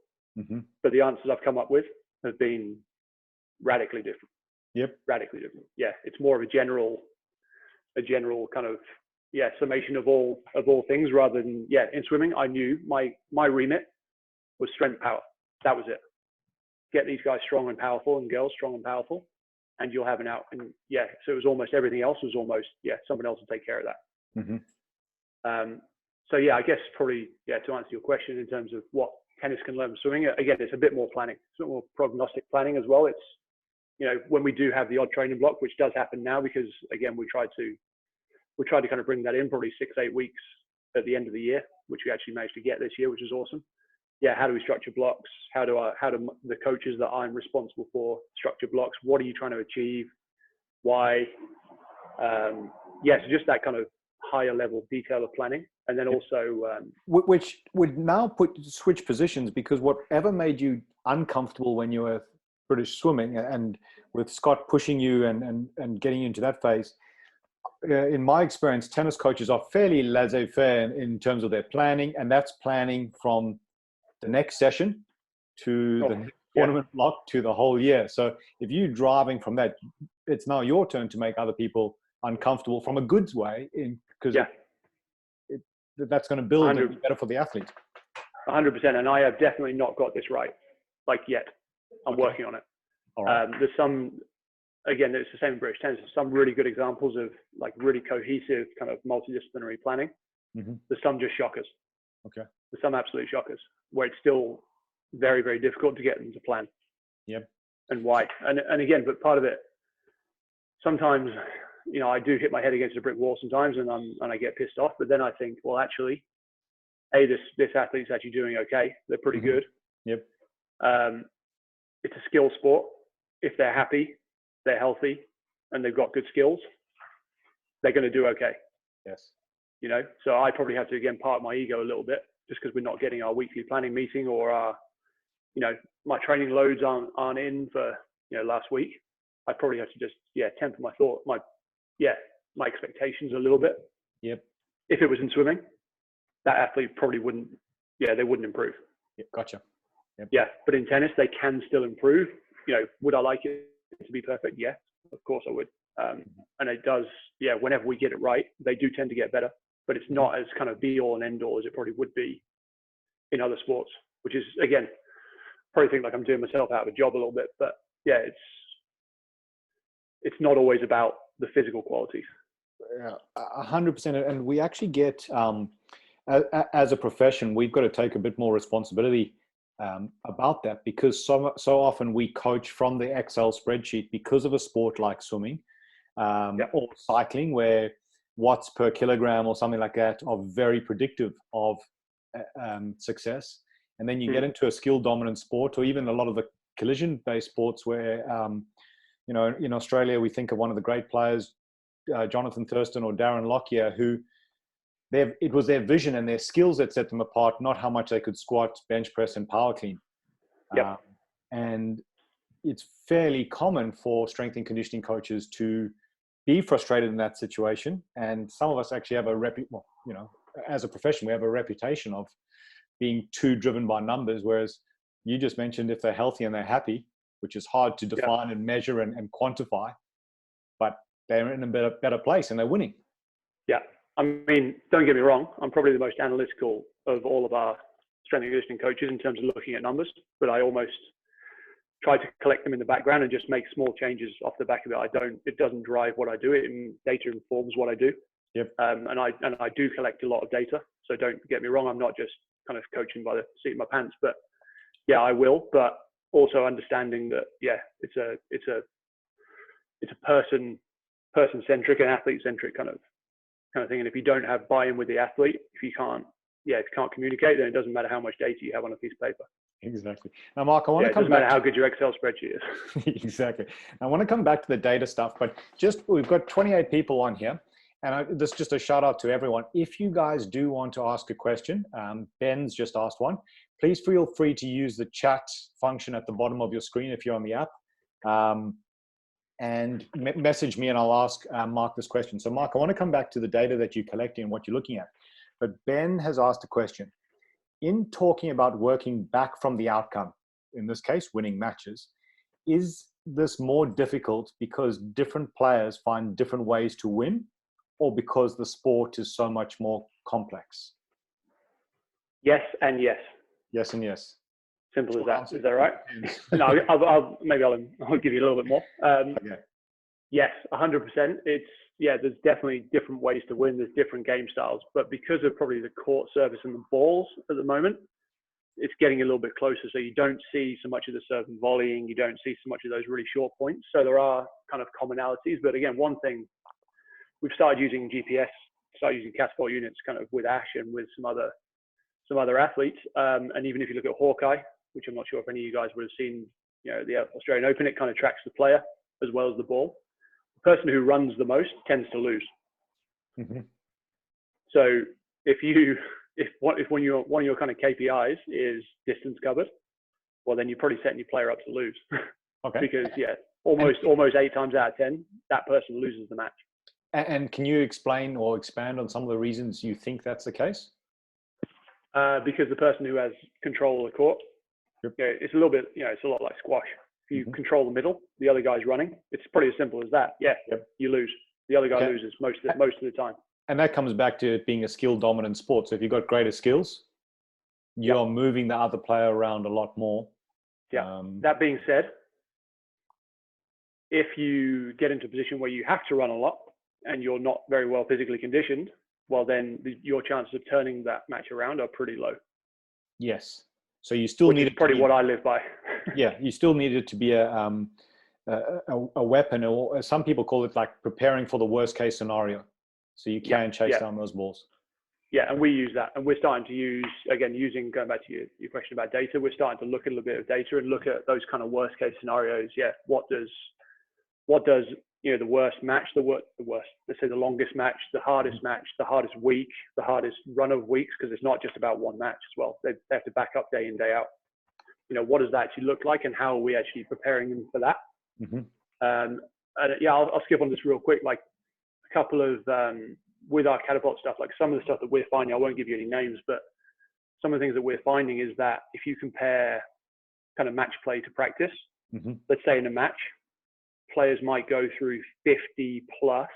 but the answers I've come up with have been radically different. Yep. Radically different. Yeah. It's more of a general kind of, summation of all things, rather than, in swimming, I knew my remit was strength, power. That was it. Get these guys strong and powerful, and girls strong and powerful, and you'll have an out. And so it was almost everything else was almost, someone else will take care of that. Mm-hmm. So I guess probably, to answer your question in terms of what tennis can learn from swimming, again, it's a bit more planning. It's a bit more prognostic planning as well. It's, when we do have the odd training block, which does happen now, because again, we tried to kind of bring that in probably 6-8 weeks at the end of the year, which we actually managed to get this year, which is awesome. How do we structure blocks? How do the coaches that I'm responsible for structure blocks? What are you trying to achieve? Why? So just that kind of higher level detail of planning. And then also, which would now switch positions, because whatever made you uncomfortable when you were British swimming, and with Scott pushing you and getting you into that phase, in my experience, tennis coaches are fairly laissez-faire in terms of their planning, and that's planning from the next session to the tournament block to the whole year. So if you're driving from that, it's now your turn to make other people uncomfortable from a goods way, because that's going to build and be better for the athlete. 100%. And I have definitely not got this right, yet. I'm working on it. All right. There's some, again, it's the same in British tennis. There's some really good examples of really cohesive kind of multidisciplinary planning. Mm-hmm. There's some just shockers. Okay. There's some absolute shockers where it's still very, very difficult to get them to plan. Yep. And why? And again, but part of it, sometimes I do hit my head against a brick wall sometimes, and I get pissed off. But then I think, well, actually, this athlete's actually doing okay. They're pretty good. Yep. It's a skill sport. If they're happy, they're healthy, and they've got good skills, they're going to do okay. Yes. So I probably have to, again, park my ego a little bit, just because we're not getting our weekly planning meeting, or our, my training loads aren't in for, last week. I probably have to just, temper my expectations a little bit. Yep. If it was in swimming, that athlete probably wouldn't improve. Yep. Gotcha. Yep. Yeah. But in tennis, they can still improve. Would I like it to be perfect? Yes, of course I would. And it does, whenever we get it right, they do tend to get better, but it's not as kind of be all and end all as it probably would be in other sports, which is, again, probably think like I'm doing myself out of a job a little bit, but yeah, it's not always about the physical qualities. Yeah, 100%. And we actually get, as a profession, we've got to take a bit more responsibility about that, because so often we coach from the Excel spreadsheet because of a sport like swimming or cycling, where watts per kilogram or something like that are very predictive of success. And then you get into a skill dominant sport, or even a lot of the collision based sports where, in Australia, we think of one of the great players, Jonathan Thurston or Darren Lockyer, who it was their vision and their skills that set them apart, not how much they could squat, bench press, and power clean. And it's fairly common for strength and conditioning coaches to be frustrated in that situation. And some of us actually have as a profession, we have a reputation of being too driven by numbers, whereas you just mentioned if they're healthy and they're happy, which is hard to define and measure and quantify, but they're in a better place and they're winning. Yeah. I mean, don't get me wrong. I'm probably the most analytical of all of our strength and conditioning coaches in terms of looking at numbers, but I almost try to collect them in the background and just make small changes off the back of it. It doesn't drive what I do. Data informs what I do. Yep. And I do collect a lot of data. So don't get me wrong. I'm not just kind of coaching by the seat of my pants, but yeah, I will, but also understanding that, it's a person centric and athlete centric kind of thing. And if you don't have buy-in with the athlete, if you can't communicate, then it doesn't matter how much data you have on a piece of paper. Exactly. Now, Mark, I want to come back. It doesn't matter how good your Excel spreadsheet is. Exactly. I want to come back to the data stuff, but we've got 28 people on here. And this is just a shout out to everyone. If you guys do want to ask a question, Ben's just asked one, please feel free to use the chat function at the bottom of your screen if you're on the app. And message me and I'll ask Mark this question. So Mark, I want to come back to the data that you're collecting and what you're looking at. But Ben has asked a question. In talking about working back from the outcome, in this case, winning matches, is this more difficult because different players find different ways to win, or because the sport is so much more complex? Yes and yes. Yes and yes. Simple as that. Is that right? No, I'll give you a little bit more. Okay. Yes, 100%. There's definitely different ways to win. There's different game styles, but because of probably the court service and the balls at the moment, it's getting a little bit closer. So you don't see so much of the serve and volleying. You don't see so much of those really short points. So there are kind of commonalities. But again, one thing, we've started using GPS, started using Casper units kind of with Ash and with some other athletes. And even if you look at Hawkeye, which I'm not sure if any of you guys would have seen, the Australian Open, it kind of tracks the player as well as the ball. The person who runs the most tends to lose. Mm-hmm. So if one of your kind of KPIs is distance covered, well, then you're probably setting your player up to lose. Okay. Because almost 8 times out of 10, that person loses the match. And can you explain or expand on some of the reasons you think that's the case? Because the person who has control of the court, it's a little bit, it's a lot like squash. If you control the middle, the other guy's running. It's pretty as simple as that. You lose. The other guy loses most of the time. And that comes back to it being a skill dominant sport. So if you've got greater skills, you're moving the other player around a lot more. Yeah. That being said, if you get into a position where you have to run a lot and you're not very well physically conditioned, well, then your chances of turning that match around are pretty low. Yes. So you still need it. Probably what I live by. Yeah, you still need it to be a a weapon, or some people call it like preparing for the worst case scenario. So you can chase down those balls. Yeah, and we use that, and we're starting to use, again, going back to your question about data, we're starting to look at a little bit of data and look at those kind of worst case scenarios. Yeah, what does the worst match, the worst, let's say the longest match, the hardest match, the hardest week, the hardest run of weeks, because it's not just about one match as well. They have to back up day in, day out. What does that actually look like, and how are we actually preparing them for that? And yeah, I'll skip on this real quick. Like a couple of with our catapult stuff, like some of the stuff that we're finding, I won't give you any names, but some of the things that we're finding is that if you compare kind of match play to practice, let's say in a match, players might go through 50 plus.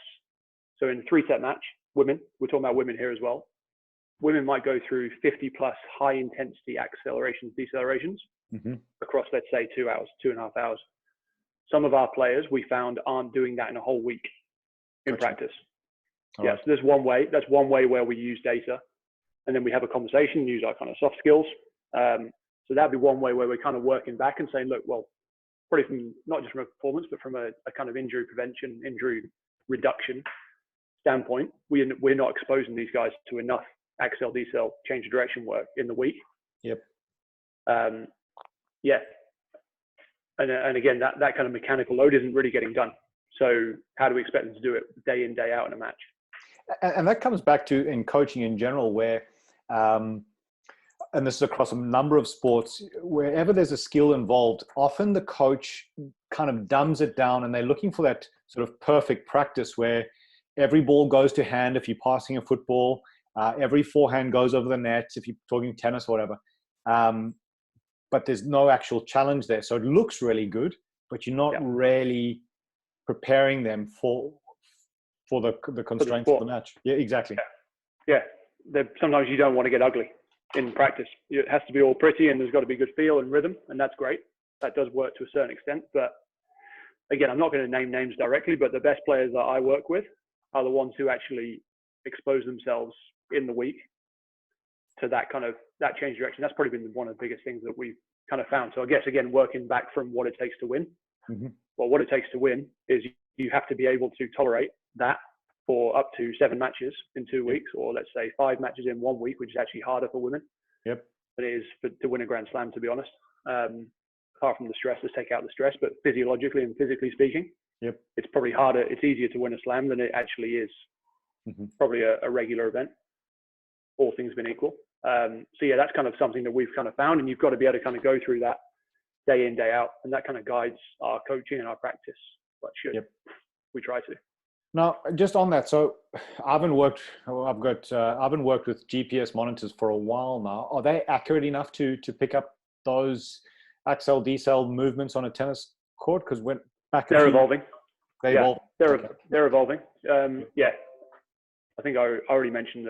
So in a 3-set match, women, we're talking about women here as well. Women might go through 50 plus high intensity accelerations, decelerations across, let's say, 2 hours, 2.5 hours. Some of our players we found aren't doing that in a whole week in practice. All right. So there's one way. That's one way where we use data, and then we have a conversation, use our kind of soft skills. So that'd be one way where we're kind of working back and saying, look, well, probably from not just from a performance, but from a kind of injury prevention, injury reduction standpoint, we're not exposing these guys to enough accel, decel, change of direction work in the week. Yep. Yeah. And again, that kind of mechanical load isn't really getting done. So how do we expect them to do it day in, day out in a match? And that comes back to in coaching in general, where, and this is across a number of sports, wherever there's a skill involved, often the coach kind of dumbs it down, and they're looking for that sort of perfect practice where every ball goes to hand if you're passing a football, every forehand goes over the net if you're talking tennis or whatever. But there's no actual challenge there. So it looks really good, but you're not really preparing them for the constraints of the match. Yeah, exactly. Yeah. Sometimes you don't want to get ugly in practice. It has to be all pretty, and there's got to be good feel and rhythm, and that's great. That does work to a certain extent. But again, I'm not going to name names directly, but the best players that I work with are the ones who actually expose themselves in the week to that change direction. That's probably been one of the biggest things that we've kind of found. So I guess, again, working back from what it takes to win. Well, what it takes to win is you have to be able to tolerate that for up to 7 matches in 2 weeks, or let's say 5 matches in 1 week, which is actually harder for women than it is to win a Grand Slam, to be honest. Apart from the stress, let's take out the stress, but physiologically and physically speaking, it's probably harder. It's easier to win a slam than it actually is probably a regular event, all things being equal. So yeah, that's kind of something that we've kind of found, and you've got to be able to kind of go through that day in, day out, and that kind of guides our coaching and our practice. But we try to. Now, just on that, so I've been worked with GPS monitors for a while now. Are they accurate enough to pick up those accel, decel movements on a tennis court? Because they're evolving. They evolve. They're evolving. Yeah, I think I already mentioned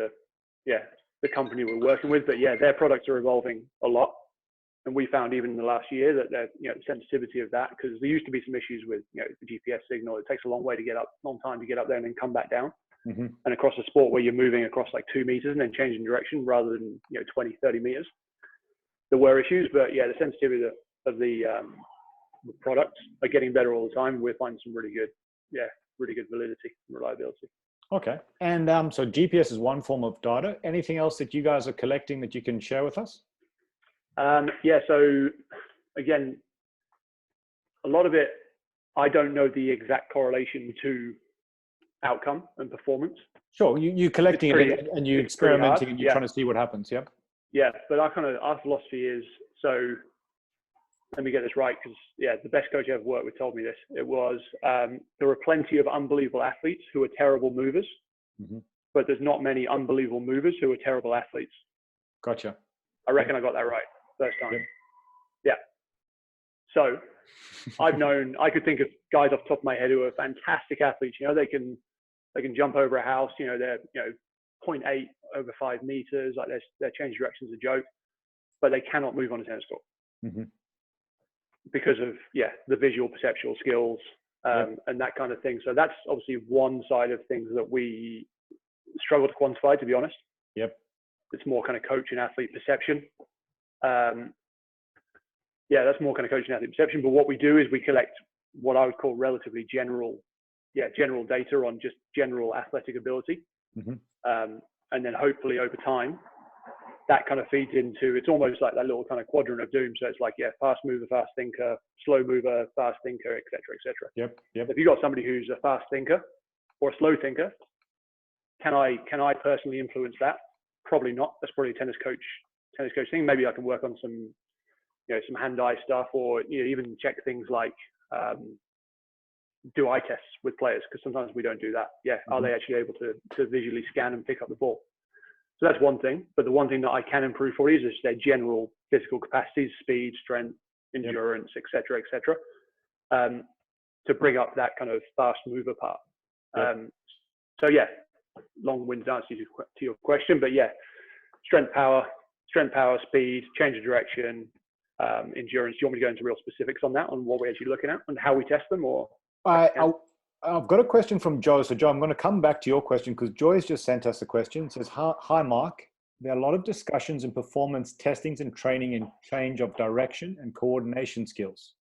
the company we're working with, but yeah, their products are evolving a lot. And we found even in the last year that the sensitivity of that, because there used to be some issues with the GPS signal. It takes a long time to get up there and then come back down. And across a sport where you're moving across like 2 meters and then changing direction rather than 20, 30 meters, there were issues. But yeah, the sensitivity of the products are getting better all the time. We're finding some really good validity and reliability. Okay. And so GPS is one form of data. Anything else that you guys are collecting that you can share with us? Yeah, so again, a lot of it, I don't know the exact correlation to outcome and performance. Sure, you're collecting it and you're experimenting and you're trying to see what happens, Yeah, but our philosophy is, so let me get this right, because the best coach I ever worked with told me this. It was, there are plenty of unbelievable athletes who are terrible movers, but there's not many unbelievable movers who are terrible athletes. Gotcha. I reckon I got that right first time. Yeah. So I could think of guys off the top of my head who are fantastic athletes. They can jump over a house. They're 0.8 over 5 meters. Like their change of direction is a joke, but they cannot move on a tennis court because of the visual perceptual skills and that kind of thing. So that's obviously one side of things that we struggle to quantify, to be honest. It's more kind of coach and athlete perception. That's more kind of coach and athlete perception. But what we do is we collect what I would call relatively general data on just general athletic ability. And then hopefully over time, that kind of feeds into, it's almost like that little kind of quadrant of doom. So it's like, fast mover, fast thinker, slow mover, fast thinker, et cetera, et cetera. Yep. If you've got somebody who's a fast thinker or a slow thinker, can I personally influence that? Probably not. That's probably a tennis coach thing. Maybe I can work on some, some hand-eye stuff, or even check things like do eye tests with players, because sometimes we don't do that. Are they actually able to visually scan and pick up the ball? So that's one thing. But the one thing that I can improve for is just their general physical capacities, speed, strength, endurance, et cetera, to bring up that kind of fast mover part. So long-winded answer to your question, but strength, power, speed, change of direction, endurance. Do you want me to go into real specifics on that, on what we're actually looking at and how we test them? Or I've got a question from Joe. So Joe, I'm going to come back to your question because Joy's just sent us a question. It says, hi Mark, there are a lot of discussions in performance testings and training in change of direction and coordination skills.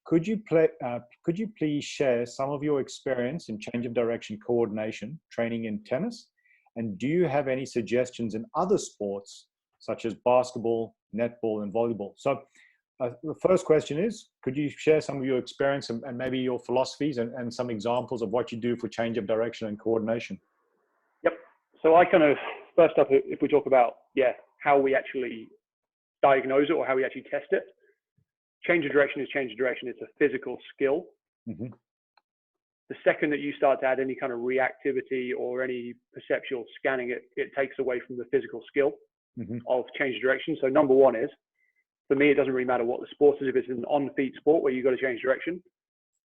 Could you please share some of your experience in change of direction coordination training in tennis? And do you have any suggestions in other sports such as basketball, netball, and volleyball? So the first question is, could you share some of your experience and maybe your philosophies and some examples of what you do for change of direction and coordination? Yep. So I kind of, first up, if we talk about, how we actually diagnose it or how we actually test it, change of direction is change of direction. It's a physical skill. The second that you start to add any kind of reactivity or any perceptual scanning, it takes away from the physical skill of change of direction. So number one is, for me, it doesn't really matter what the sport is. If it's an on-feet sport where you've got to change direction,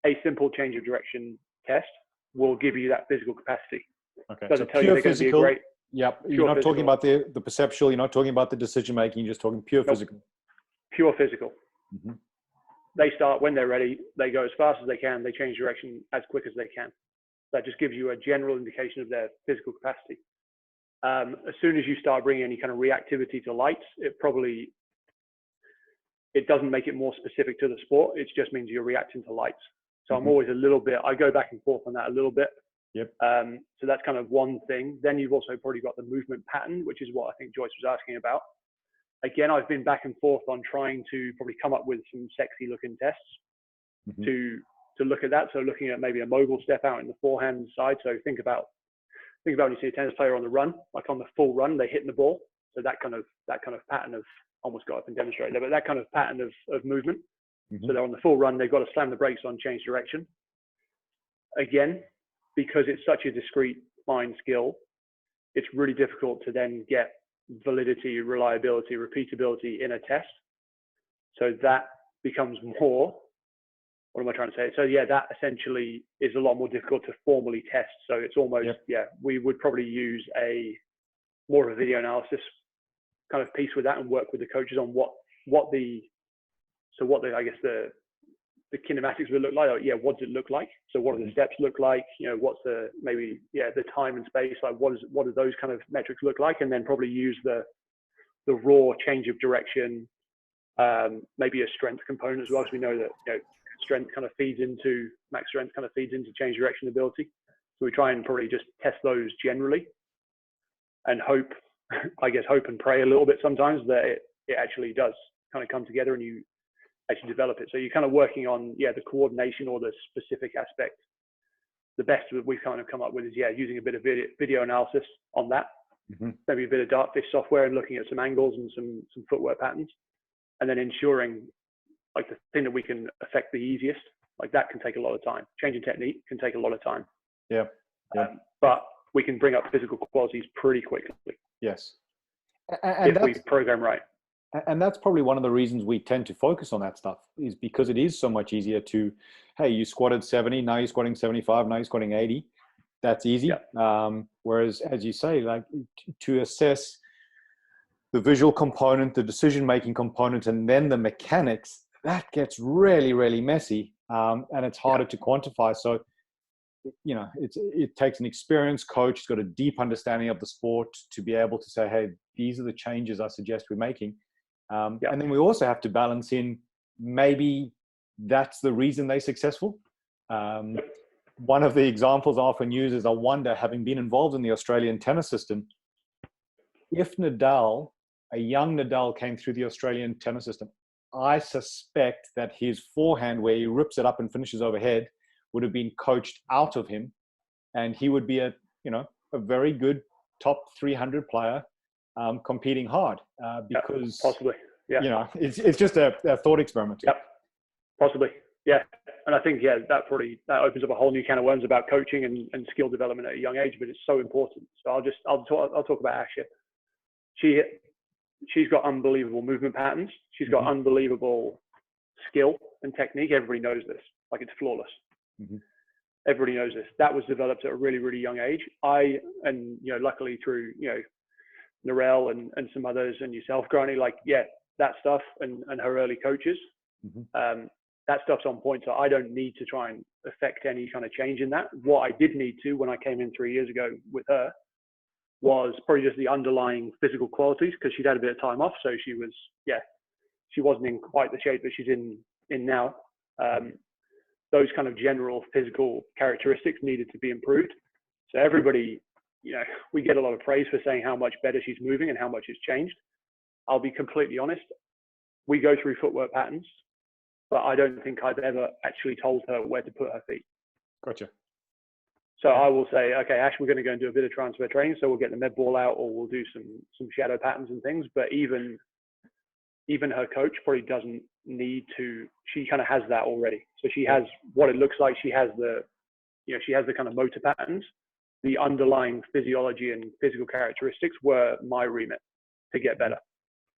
a simple change of direction test will give you that physical capacity. Okay. Doesn't So tell you they're going to be a great. Yep. You're not talking about the perceptual. You're not talking about the decision making. You're just talking pure physical. Pure physical. They start when they're ready. They go as fast as they can. They change direction as quick as they can. That just gives you a general indication of their physical capacity. As soon as you start bringing any kind of reactivity to lights, it doesn't make it more specific to the sport. It just means you're reacting to lights. So I'm always I go back and forth on that a little bit. Yep. So that's kind of one thing. Then you've also probably got the movement pattern, which is what I think Joyce was asking about. Again, I've been back and forth on trying to probably come up with some sexy looking tests to look at that. So looking at maybe a mogul step out in the forehand side. So think about when you see a tennis player on the run, like on the full run, they hit the ball. So that kind of pattern of, almost got up and demonstrated there, but that kind of pattern of movement. So they're on the full run, they've got to slam the brakes on, change direction. Again, because it's such a discrete, fine skill, it's really difficult to then get validity, reliability, repeatability in a test. So that becomes more, what am I trying to say? So that essentially is a lot more difficult to formally test. So it's almost, we would probably use more of a video analysis kind of piece with that and work with the coaches on what the kinematics would look like. What does it look like? So what do the steps look like? What's the time and space, like what do those kind of metrics look like? And then probably use the raw change of direction, maybe a strength component as well, because we know that strength kind of feeds into max strength, kind of feeds into change direction ability. So we try and probably just test those generally and hope and pray a little bit sometimes that it actually does kind of come together and you actually develop it. So you're kind of working on the coordination or the specific aspect. The best that we've kind of come up with is using a bit of video analysis on that, maybe a bit of Dartfish software and looking at some angles and some footwork patterns, and then ensuring like the thing that we can affect the easiest, like that can take a lot of time. Changing technique can take a lot of time. But we can bring up physical qualities pretty quickly. Yes. If we program right. And that's probably one of the reasons we tend to focus on that stuff, is because it is so much easier to, hey, you squatted 70, now you're squatting 75, now you're squatting 80. That's easy. Whereas, as you say, like to assess the visual component, the decision-making component, and then the mechanics, that gets really, really messy. And it's harder to quantify. So, it takes an experienced coach who's got a deep understanding of the sport to be able to say, hey, these are the changes I suggest we're making. And then we also have to balance in maybe that's the reason they're successful. One of the examples I often use is, I wonder, having been involved in the Australian tennis system, if Nadal, a young Nadal, came through the Australian tennis system, I suspect that his forehand, where he rips it up and finishes overhead, would have been coached out of him, and he would be a very good top 300 player, competing hard, because possibly, yeah, it's just a thought experiment. Yep, possibly, yeah. And I think that opens up a whole new can of worms about coaching and skill development at a young age, but it's so important. So I'll talk about Asha. She's got unbelievable movement patterns. She's got unbelievable skill and technique. Everybody knows this. Like, it's flawless. Everybody knows this. That was developed at a really, really young age. Luckily through, Narelle and some others and yourself, Granny, that stuff and her early coaches, that stuff's on point. So I don't need to try and affect any kind of change in that. What I did need to, when I came in 3 years ago with her, was probably just the underlying physical qualities, because she'd had a bit of time off. So she wasn't in quite the shape that she's in now. Those kind of general physical characteristics needed to be improved. So everybody, we get a lot of praise for saying how much better she's moving and how much it's changed. I'll be completely honest. We go through footwork patterns, but I don't think I've ever actually told her where to put her feet. Gotcha. So I will say, okay, Ash, we're going to go and do a bit of transfer training. So we'll get the med ball out, or we'll do some shadow patterns and things. But even her coach probably doesn't need to. She kind of has that already. So she has what it looks like. She has the kind of motor patterns. The underlying physiology and physical characteristics were my remit to get better.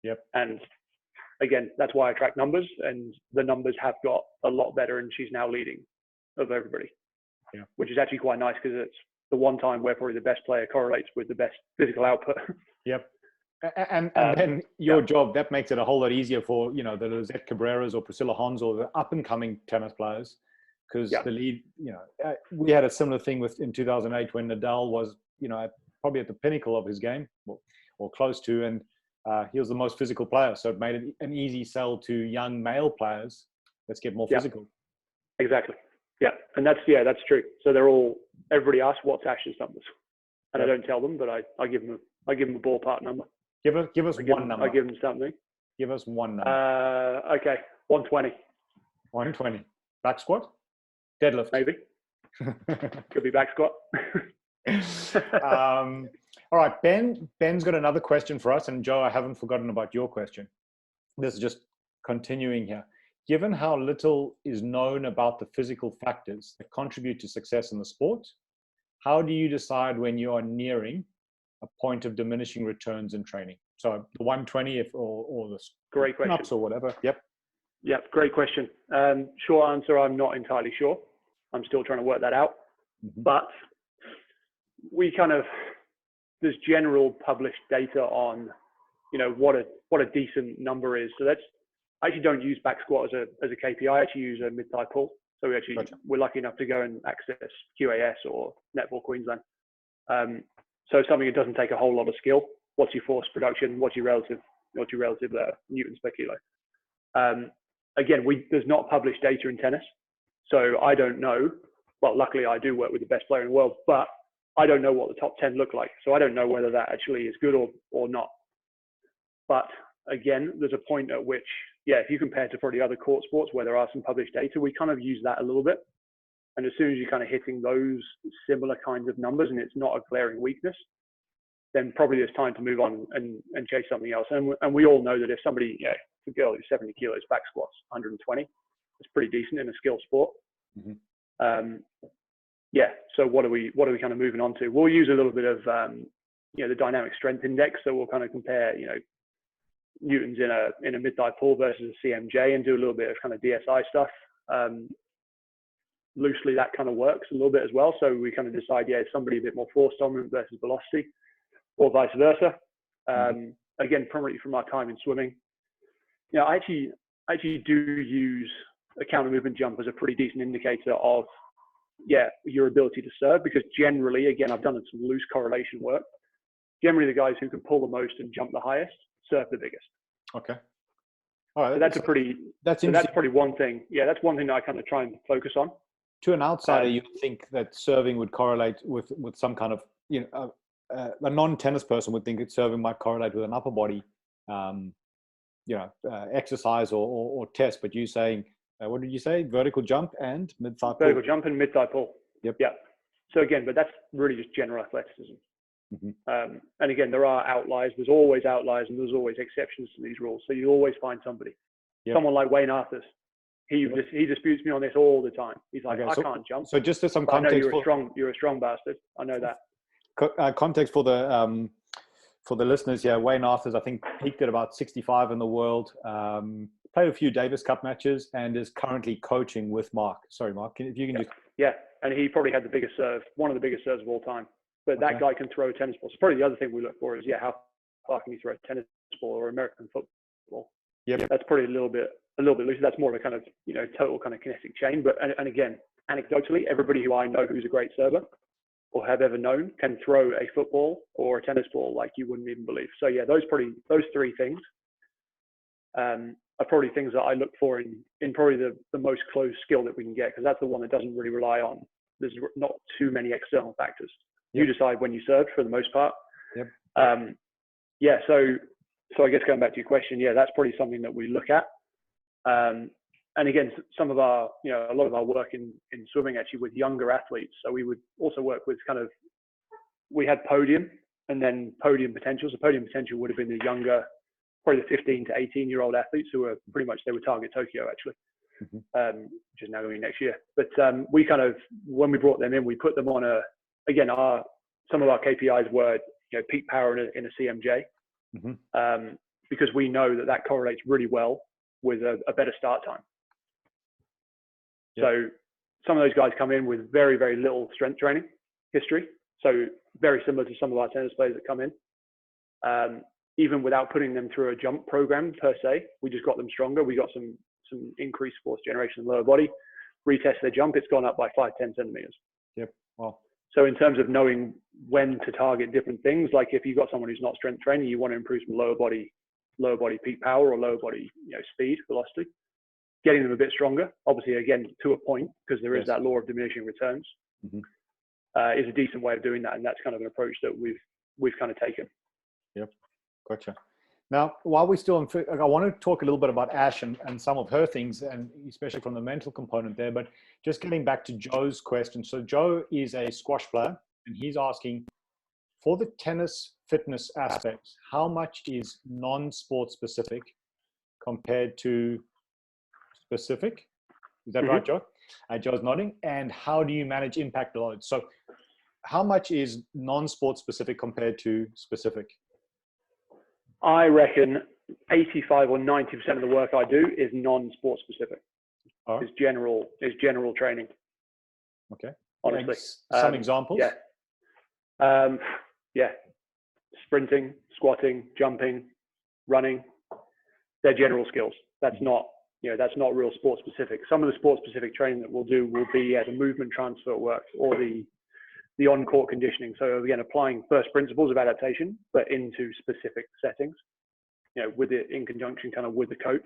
Yep. And again, that's why I track numbers, and the numbers have got a lot better, and she's now leading of everybody. Yeah. Which is actually quite nice, because it's the one time where probably the best player correlates with the best physical output. Yep. And then your job, that makes it a whole lot easier for, the Lizette Cabreras or Priscilla Hons or the up and coming tennis players, because the lead, we had a similar thing in 2008 when Nadal was, probably at the pinnacle of his game, or close to, and he was the most physical player. So it made it an easy sell to young male players. Let's get more physical. Exactly. Yeah, and that's true. So everybody asks, what's Ash's numbers, and I don't tell them, but I give them a ballpark number. Give us one number. I give them something. Give us one number. Okay, 120. 120. Back squat? Deadlift? Maybe. Could be back squat. All right, Ben's got another question for us, and Joe, I haven't forgotten about your question. This is just continuing here. Given how little is known about the physical factors that contribute to success in the sport, how do you decide when you are nearing a point of diminishing returns in training? So the 120 or the great question. Ups or whatever. Yep, great question. Short answer, I'm not entirely sure. I'm still trying to work that out. But there's general published data on, what a decent number is. So I actually don't use back squat as a KPI. I actually use a mid-thigh pull. So we're lucky enough to go and access QAS or Netball Queensland. So something that doesn't take a whole lot of skill. What's your force production? What's your relative newtons per kilo? Again, there's not published data in tennis. So I don't know. Well, luckily I do work with the best player in the world, but I don't know what the top 10 look like. So I don't know whether that actually is good or not. But again, there's a point at which, if you compare to probably other court sports where there are some published data, we kind of use that a little bit. And as soon as you're kind of hitting those similar kinds of numbers and it's not a glaring weakness, then probably it's time to move on and chase something else. And we all know that if somebody, a girl who's 70 kilos back squats 120, it's pretty decent in a skill sport. So what are we kind of moving on to? We'll use a little bit of the dynamic strength index. So we'll kind of compare newtons in a mid-thigh pull versus a CMJ and do a little bit of kind of DSI stuff. Loosely, that kind of works a little bit as well. So we kind of decide, is somebody a bit more force dominant versus velocity, or vice versa. Again, primarily from my time in swimming, I actually do use a counter movement jump as a pretty decent indicator of your ability to serve, because generally, again, I've done some loose correlation work. Generally, the guys who can pull the most and jump the highest serve the biggest. Okay. All right. So that's a pretty. That's So interesting. that's probably one thing. Yeah, that's one thing that I kind of try and focus on. To an outsider, you would think that serving would correlate with some kind of, a non-tennis person would think that serving might correlate with an upper body, exercise or test. But you saying, what did you say? Vertical jump and mid-thigh pull. Vertical jump and mid-thigh pull. Yep. Yeah. So again, but that's really just general athleticism. Mm-hmm. And again, there are outliers. There's always outliers, and there's always exceptions to these rules. So you always find somebody. Yep. Someone like Wayne Arthurs. He disputes me on this all the time. He's like, I can't jump. So just to some I know context, you're a strong bastard. I know that. Context for the listeners here. Wayne Arthurs, I think, peaked at about 65 in the world. Played a few Davis Cup matches and is currently coaching with Mark. Sorry, Mark, if you can just. Yeah, and he probably had the biggest serve, one of the biggest serves of all time. But that guy can throw a tennis ball. So probably the other thing we look for is, how far can you throw a tennis ball or American football? Yep. That's probably a little bit looser. That's more of a kind of, total kind of kinetic chain. But, and again, anecdotally, everybody who I know who's a great server or have ever known can throw a football or a tennis ball like you wouldn't even believe. So yeah, those three things are probably things that I look for in probably the most close skill that we can get, because that's the one that doesn't really rely on, there's not too many external factors. Yep. You decide when you serve for the most part. Yep. So I guess going back to your question, that's probably something that we look at. And again, some of our, a lot of our work in swimming actually with younger athletes. So we would also work with we had podium and then podium potential. So podium potential would have been the younger, probably the 15 to 18-year-old athletes who were they were target Tokyo actually, which is now going to be next year. But we when we brought them in, we put them on some of our KPIs were, peak power in a CMJ, because we know that correlates really well with a better start time. Yep. So some of those guys come in with very, very little strength training history. So very similar to some of our tennis players that come in. Even without putting them through a jump program per se, we just got them stronger. We got some increased force generation in the lower body. Retest their jump, it's gone up by 5-10 centimeters. Yep. Wow. So in terms of knowing when to target different things, like if you've got someone who's not strength training, you want to improve some lower body peak power or lower body speed, velocity, getting them a bit stronger, obviously again to a point, because there is that law of diminishing returns, is a decent way of doing that, and that's kind of an approach that we've kind of taken. Yep, gotcha. Now, while we're still I want to talk a little bit about Ash and some of her things, and especially from the mental component there, but just getting back to Joe's question. So Joe is a squash player, and he's asking, for the tennis fitness aspect, how much is non-sport specific compared to specific? Is that right, Joe? Joe's nodding. And how do you manage impact loads? So how much is non-sport specific compared to specific? I reckon 85 or 90% of the work I do is non-sport specific. Right. Is general training. Okay. Honestly. Some examples? Sprinting, squatting, jumping, running. They're general skills. That's not real sport specific. Some of the sport specific training that we'll do will be the movement transfer work or the on-court conditioning. So again, applying first principles of adaptation, but into specific settings, with it in conjunction kind of with the coach.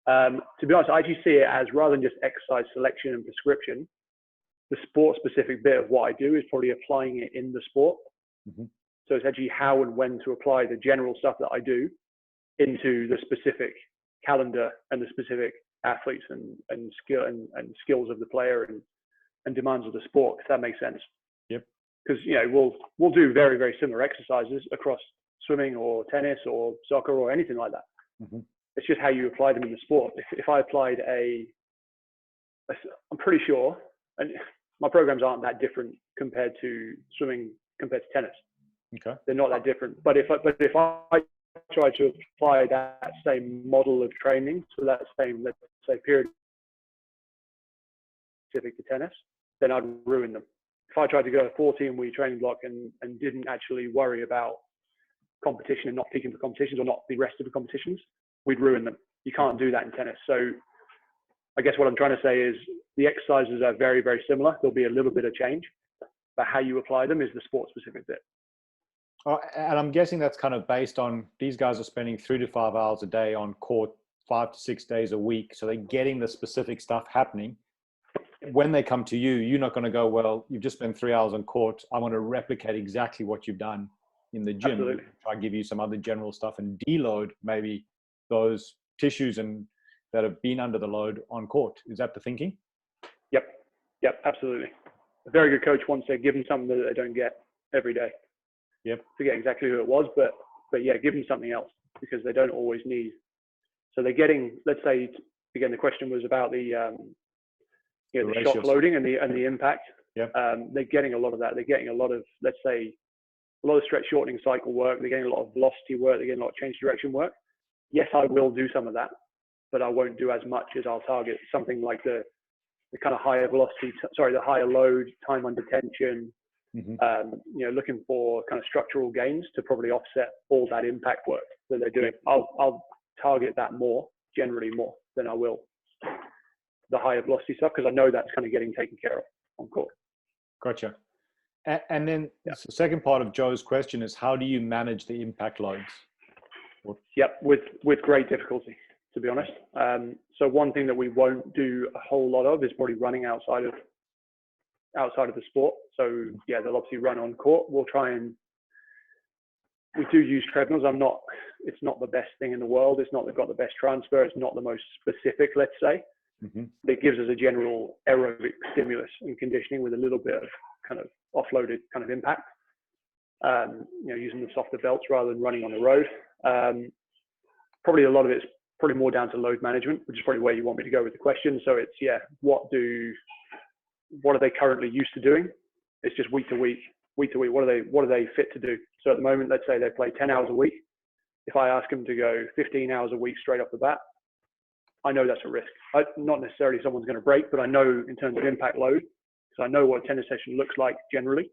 To be honest, I actually see it as, rather than just exercise selection and prescription, the sport specific bit of what I do is probably applying it in the sport. So it's actually how and when to apply the general stuff that I do into the specific calendar and the specific athletes and skills of the player and demands of the sport, if that makes sense. Yep. Because we'll do very, very similar exercises across swimming or tennis or soccer or anything like that. It's just how you apply them in the sport. If I applied I'm pretty sure, and my programs aren't that different compared to swimming, compared to tennis. Okay. They're not that different. But if I try to apply that same model of training, so that same, let's say, period specific to tennis, then I'd ruin them. If I tried to go a 14-week training block and didn't actually worry about competition and not peaking for competitions or not be rested for competitions, we'd ruin them. You can't do that in tennis. So I guess what I'm trying to say is the exercises are very, very similar. There'll be a little bit of change, but how you apply them is the sport-specific bit. And I'm guessing that's kind of based on, these guys are spending 3 to 5 hours a day on court 5 to 6 days a week. So they're getting the specific stuff happening. When they come to you, you're not going to go, well, you've just spent 3 hours on court. I want to replicate exactly what you've done in the gym. Absolutely. Try to give you some other general stuff and deload maybe those tissues and that have been under the load on court. Is that the thinking? Yep, absolutely. A very good coach once said, give them something that they don't get every day. Yep. Forget exactly who it was, but yeah, give them something else because they don't always need. So they're getting, let's say, again, the question was about the shock loading and the impact. Yep. They're getting a lot of that. They're getting a lot of, let's say, a lot of stretch shortening cycle work. They're getting a lot of velocity work. They're getting a lot of change direction work. Yes, I will do some of that, but I won't do as much as I'll target something like the kind of higher velocity, the higher load, time under tension, looking for kind of structural gains to probably offset all that impact work that they're doing. I'll target that generally more than I will the higher velocity stuff, because I know that's kind of getting taken care of on court. Gotcha. And then the second part of Joe's question is, how do you manage the impact loads? Yep, with great difficulty, to be honest. So one thing that we won't do a whole lot of is probably running outside of the sport. So yeah, they'll obviously run on court. We do use treadmills. It's not the best thing in the world. It's not got the best transfer. It's not the most specific, let's say. It gives us a general aerobic stimulus and conditioning with a little bit of kind of offloaded kind of impact. Using the softer belts rather than running on the road. Probably a lot of it's probably more down to load management, which is probably where you want me to go with the question. So it's, what are they currently used to doing? It's just week to week. What are they fit to do? So at the moment, let's say they play 10 hours a week. If I ask them to go 15 hours a week straight off the bat, I know that's a risk. Not necessarily someone's going to break, but I know in terms of impact load, because I know what a tennis session looks like generally,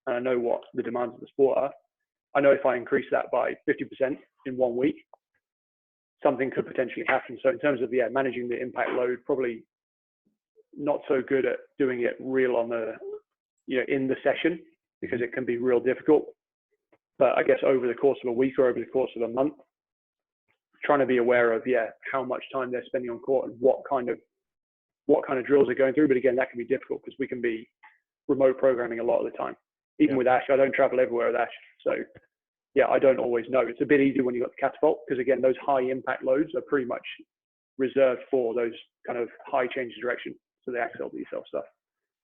and I know what the demands of the sport are. I know if I increase that by 50% in 1 week, something could potentially happen. So in terms of managing the impact load, probably not so good at doing it real on the in the session, because it can be real difficult. But I guess over the course of a week or over the course of a month, trying to be aware of how much time they're spending on court and what kind of drills they're going through. But again, that can be difficult because we can be remote programming a lot of the time. Even with Ash, I don't travel everywhere with Ash. So I don't always know. It's a bit easier when you've got the catapult, because again, those high impact loads are pretty much reserved for those kind of high change of direction. So the axle, decel stuff.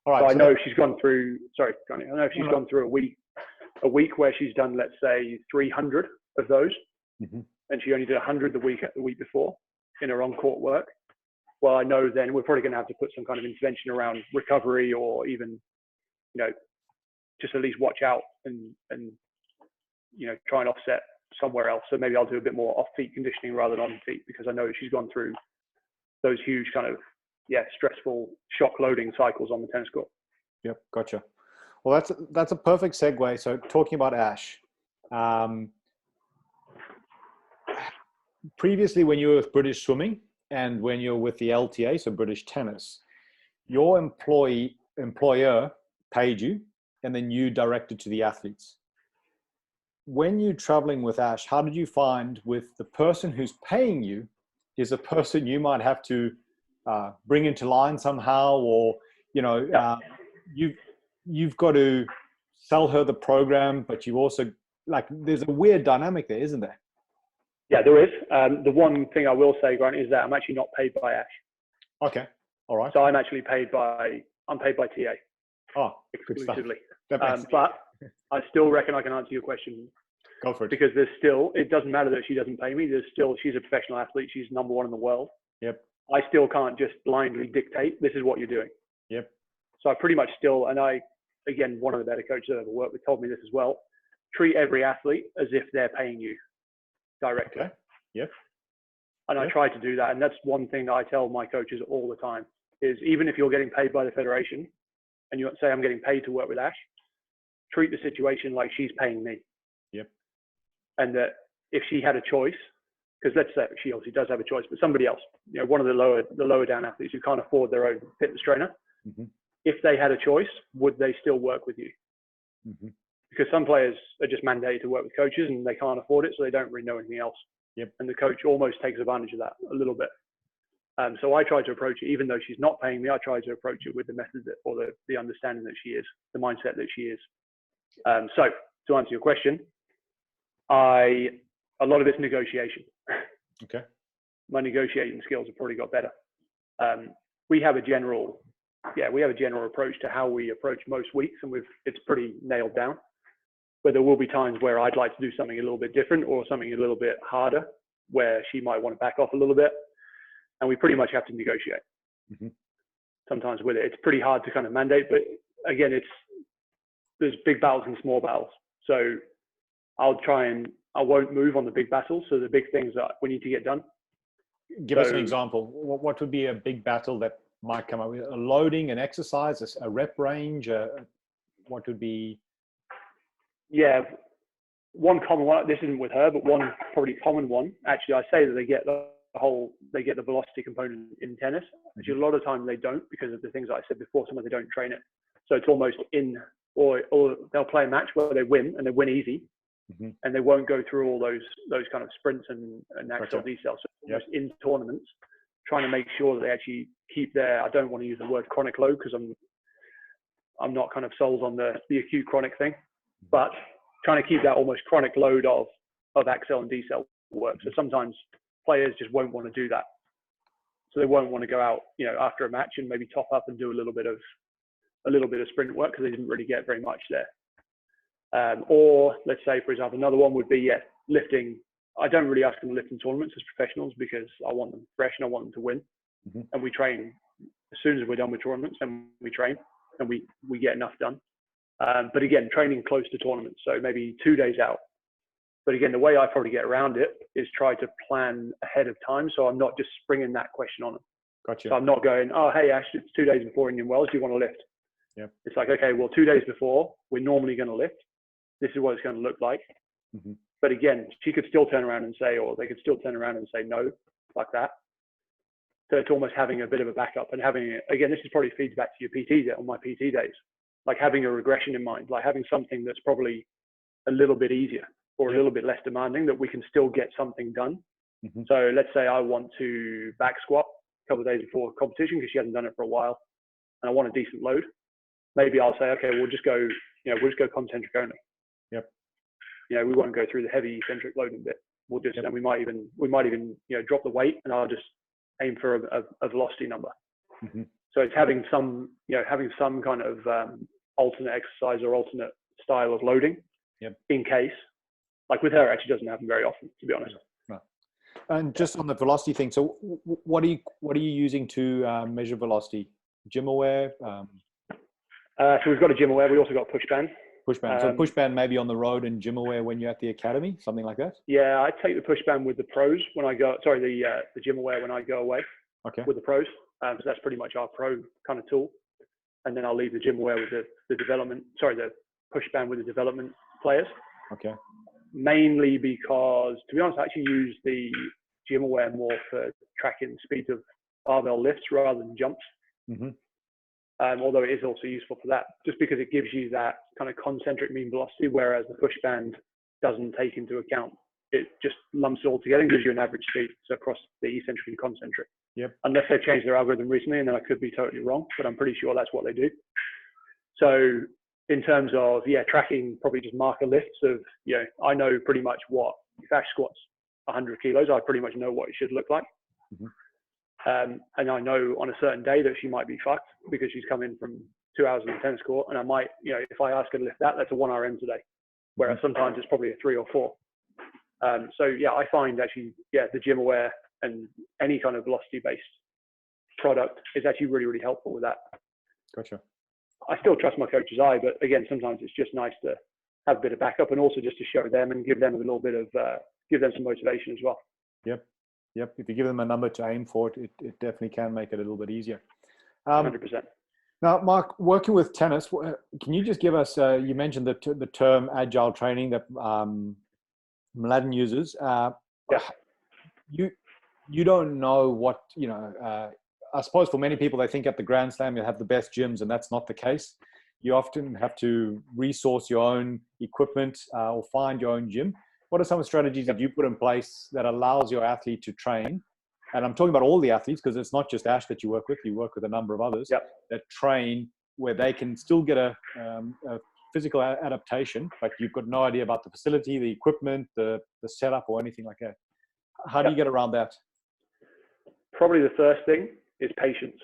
All right. So I know if she's gone through, gone through a week where she's done, let's say 300 of those, and she only did 100 the week before in her on-court work. Well, I know then we're probably going to have to put some kind of intervention around recovery, or even, just at least watch out and try and offset somewhere else. So maybe I'll do a bit more off-feet conditioning rather than on-feet, because I know she's gone through those huge kind of, stressful shock loading cycles on the tennis court. Yep, gotcha. Well, that's a perfect segue. So talking about Ash, previously when you were with British Swimming and when you're with the LTA, so British Tennis, your employer paid you, and then you directed to the athletes. When you're traveling with Ash, how did you find with the person who's paying you is a person you might have to bring into line somehow, or you've got to sell her the program, but you also there's a weird dynamic there, isn't there? Yeah, there is. The one thing I will say, Grant, is that I'm actually not paid by Ash. Okay, all right. So I'm actually paid by TA. Oh, exclusively. But I still reckon I can answer your question. Go for it. Because it doesn't matter that she doesn't pay me. She's a professional athlete. She's number one in the world. Yep. I still can't just blindly dictate, this is what you're doing. Yep. So I pretty much still, and again, one of the better coaches I've ever worked with told me this as well, treat every athlete as if they're paying you directly. Okay. Yep. And I try to do that. And that's one thing that I tell my coaches all the time is, even if you're getting paid by the federation and you say, I'm getting paid to work with Ash, treat the situation like she's paying me. Yep. And that if she had a choice, because let's say she obviously does have a choice, but somebody else, one of the lower down athletes who can't afford their own fitness trainer, if they had a choice, would they still work with you? Because some players are just mandated to work with coaches and they can't afford it, so they don't really know anything else. Yep. And the coach almost takes advantage of that a little bit. So I try to approach it, even though she's not paying me, I try to approach it with the method or the understanding that she is, the mindset that she is. So to answer your question, a lot of it's negotiation. Okay. My negotiating skills have probably got better. We have a general approach to how we approach most weeks, and it's pretty nailed down. But there will be times where I'd like to do something a little bit different or something a little bit harder, where she might want to back off a little bit, and we pretty much have to negotiate. Mm-hmm. Sometimes with it, it's pretty hard to kind of mandate, but again, there's big battles and small battles. So I won't move on the big battles. So the big things that we need to get done. Give us an example. What would be a big battle that might come up with? A loading, an exercise, a rep range? What would be? Yeah, one common one. This isn't with her, but one probably common one. Actually, I say that they get the velocity component in tennis. Actually, a lot of time they don't, because of the things that I said before. Sometimes they don't train it, so it's almost or they'll play a match where they win and they win easy. Mm-hmm. And they won't go through all those kind of sprints and axel decel. So in tournaments, trying to make sure that they actually keep their, I don't want to use the word chronic load, because I'm not kind of sold on the acute chronic thing, but trying to keep that almost chronic load of axel and decel work. So sometimes players just won't want to do that. So they won't want to go out, after a match and maybe top up and do a little bit of sprint work, because they didn't really get very much there. Or let's say, for example, another one would be lifting. I don't really ask them to lift in tournaments as professionals, because I want them fresh and I want them to win. Mm-hmm. And we train as soon as we're done with tournaments, and we train and we get enough done. But again, training close to tournaments, so maybe 2 days out. But again, the way I probably get around it is try to plan ahead of time, so I'm not just springing that question on them. Gotcha. So I'm not going, oh, hey, Ash, it's 2 days before Indian Wells, do you want to lift? Yeah. It's like, okay, well, 2 days before, we're normally going to lift. This is what it's going to look like. Mm-hmm. But again, she could still turn around and say, or they could still turn around and say no, like that. So it's almost having a bit of a backup and again, this is probably feeds back to your PT on my PT days, like having a regression in mind, like having something that's probably a little bit easier or a little bit less demanding, that we can still get something done. Mm-hmm. So let's say I want to back squat a couple of days before competition, because she hasn't done it for a while, and I want a decent load. Maybe I'll say, okay, we'll just go concentric only. Yep. We won't go through the heavy eccentric loading bit. We'll just, and we might even drop the weight, and I'll just aim for a velocity number. Mm-hmm. So it's having some kind of alternate exercise or alternate style of loading. Yep. In case, like with her, it actually doesn't happen very often, to be honest. No. And just on the velocity thing, so what are you using to measure velocity? GymAware? So we've got a GymAware. We also got pushband. Pushband. So pushband maybe on the road, and GymAware when you're at the academy, something like that? Yeah, I take the pushband with the pros when I go. Sorry, the GymAware when I go away. Okay. With the pros. So that's pretty much our pro kind of tool. And then I'll leave the GymAware with the pushband with the development players. Okay. Mainly because, to be honest, I actually use the GymAware more for tracking speed of barbell lifts rather than jumps. Mm-hmm. Although it is also useful for that, just because it gives you that kind of concentric mean velocity, whereas the pushband doesn't take into account. It just lumps it all together and gives you an average speed, so across the eccentric and concentric. Yep. Unless they've changed their algorithm recently, and then I could be totally wrong, but I'm pretty sure that's what they do. So in terms of tracking, probably just marker lifts of, I know pretty much what, if Ash squats 100 kilos, I pretty much know what it should look like. Mm-hmm. And I know on a certain day that she might be fucked because she's come in from 2 hours on the tennis court, and I might, if I ask her to lift that, that's a 1 RM today. Whereas sometimes it's probably a 3 or 4. So I find actually, the GymAware and any kind of velocity-based product is actually really, really helpful with that. Gotcha. I still trust my coach's eye, but again, sometimes it's just nice to have a bit of backup, and also just to show them and give them a little bit of, give them some motivation as well. Yep. If you give them a number to aim for, it definitely can make it a little bit easier. 100%. Now, Mark, working with tennis, can you just give us, you mentioned the term agile training that Mladen uses. You don't know what, I suppose for many people, they think at the Grand Slam you have the best gyms, and that's not the case. You often have to resource your own equipment or find your own gym. what are some strategies that you put in place that allows your athlete to train? And I'm talking about all the athletes, because it's not just Ash that you work with a number of others that train where they can still get a physical adaptation, but you've got no idea about the facility, the equipment, the setup, or anything like that. How do you get around that? Probably the first thing is patience.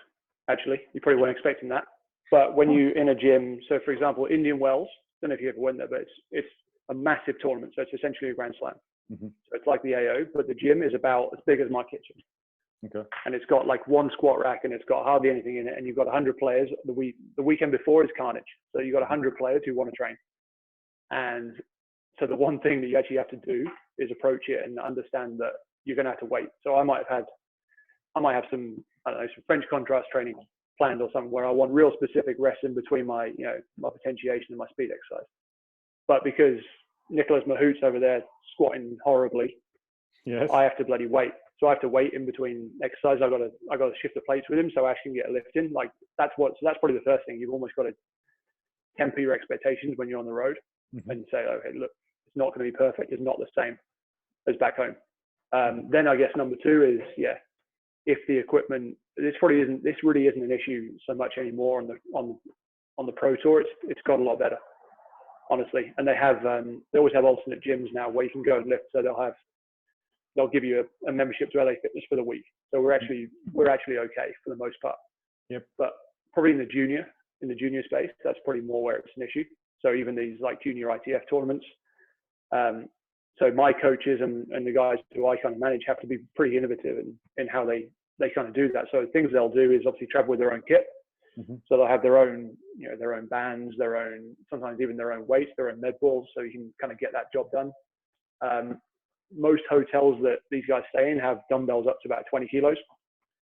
Actually, you probably weren't expecting that, but when you in a gym, so for example, Indian Wells, I don't know if you ever went there, but it's a massive tournament, so it's essentially a Grand Slam. So it's like the AO, but the gym is about as big as my kitchen. Okay. And it's got like one squat rack, and it's got hardly anything in it, and you've got 100 players. The weekend before is carnage, so you've got 100 players who want to train. And so the one thing that you actually have to do is approach it and understand that you're going to have to wait. So I might have some, I don't know, some French contrast training planned or something where I want real specific rest in between my, my potentiation and my speed exercise. But because Nicholas Mahout's over there squatting horribly, yes, I have to bloody wait. So I have to wait in between exercise. I got to shift the plates with him so Ash can get a lift in. Like that's probably the first thing. You've almost got to temper your expectations when you're on the road and say, okay, look, it's not going to be perfect. It's not the same as back home. Then I guess number two is, if the equipment, this really isn't an issue so much anymore on the Pro Tour. It's got a lot better, honestly. And they always have alternate gyms now where you can go and lift. So they'll give you a membership to LA Fitness for the week. So we're actually okay for the most part. Yep. But probably in the junior space, that's probably more where it's an issue. So even these like junior ITF tournaments. So my coaches and the guys who I kind of manage have to be pretty innovative in how they kind of do that. So things they'll do is obviously travel with their own kit. So they'll have their own bands, sometimes even their own weights, their own med balls, so you can kind of get that job done. Most hotels that these guys stay in have dumbbells up to about 20 kilos.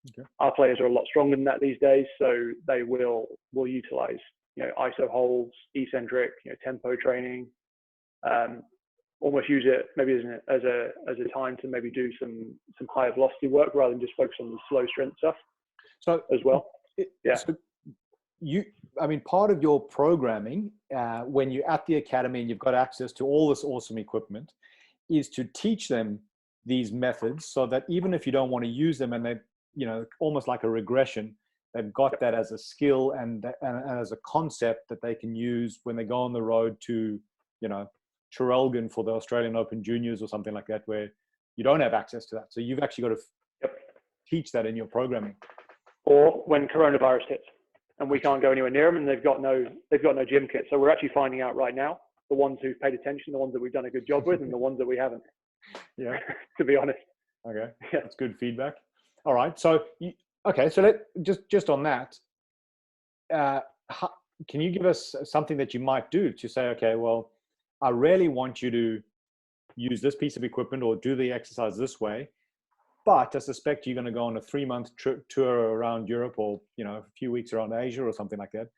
Okay. Our players are a lot stronger than that these days, so they will utilize iso holds, eccentric, tempo training. Almost use it maybe as a time to maybe do some higher velocity work rather than just focus on the slow strength stuff. So as well, So part of your programming when you're at the academy and you've got access to all this awesome equipment is to teach them these methods so that even if you don't want to use them and they, almost like a regression, they've got that as a skill and as a concept that they can use when they go on the road to, Traralgon for the Australian Open Juniors or something like that, where you don't have access to that. So you've actually got to teach that in your programming. Or when coronavirus hits and we can't go anywhere near them and they've got no gym kit. So we're actually finding out right now, the ones who've paid attention, the ones that we've done a good job with, and the ones that we haven't. Yeah. To be honest. Okay. Yeah. That's good feedback. All right. So, so let just on that, can you give us something that you might do to say, okay, well, I really want you to use this piece of equipment or do the exercise this way, but I suspect you're going to go on a 3-month tour around Europe or, a few weeks around Asia or something like that.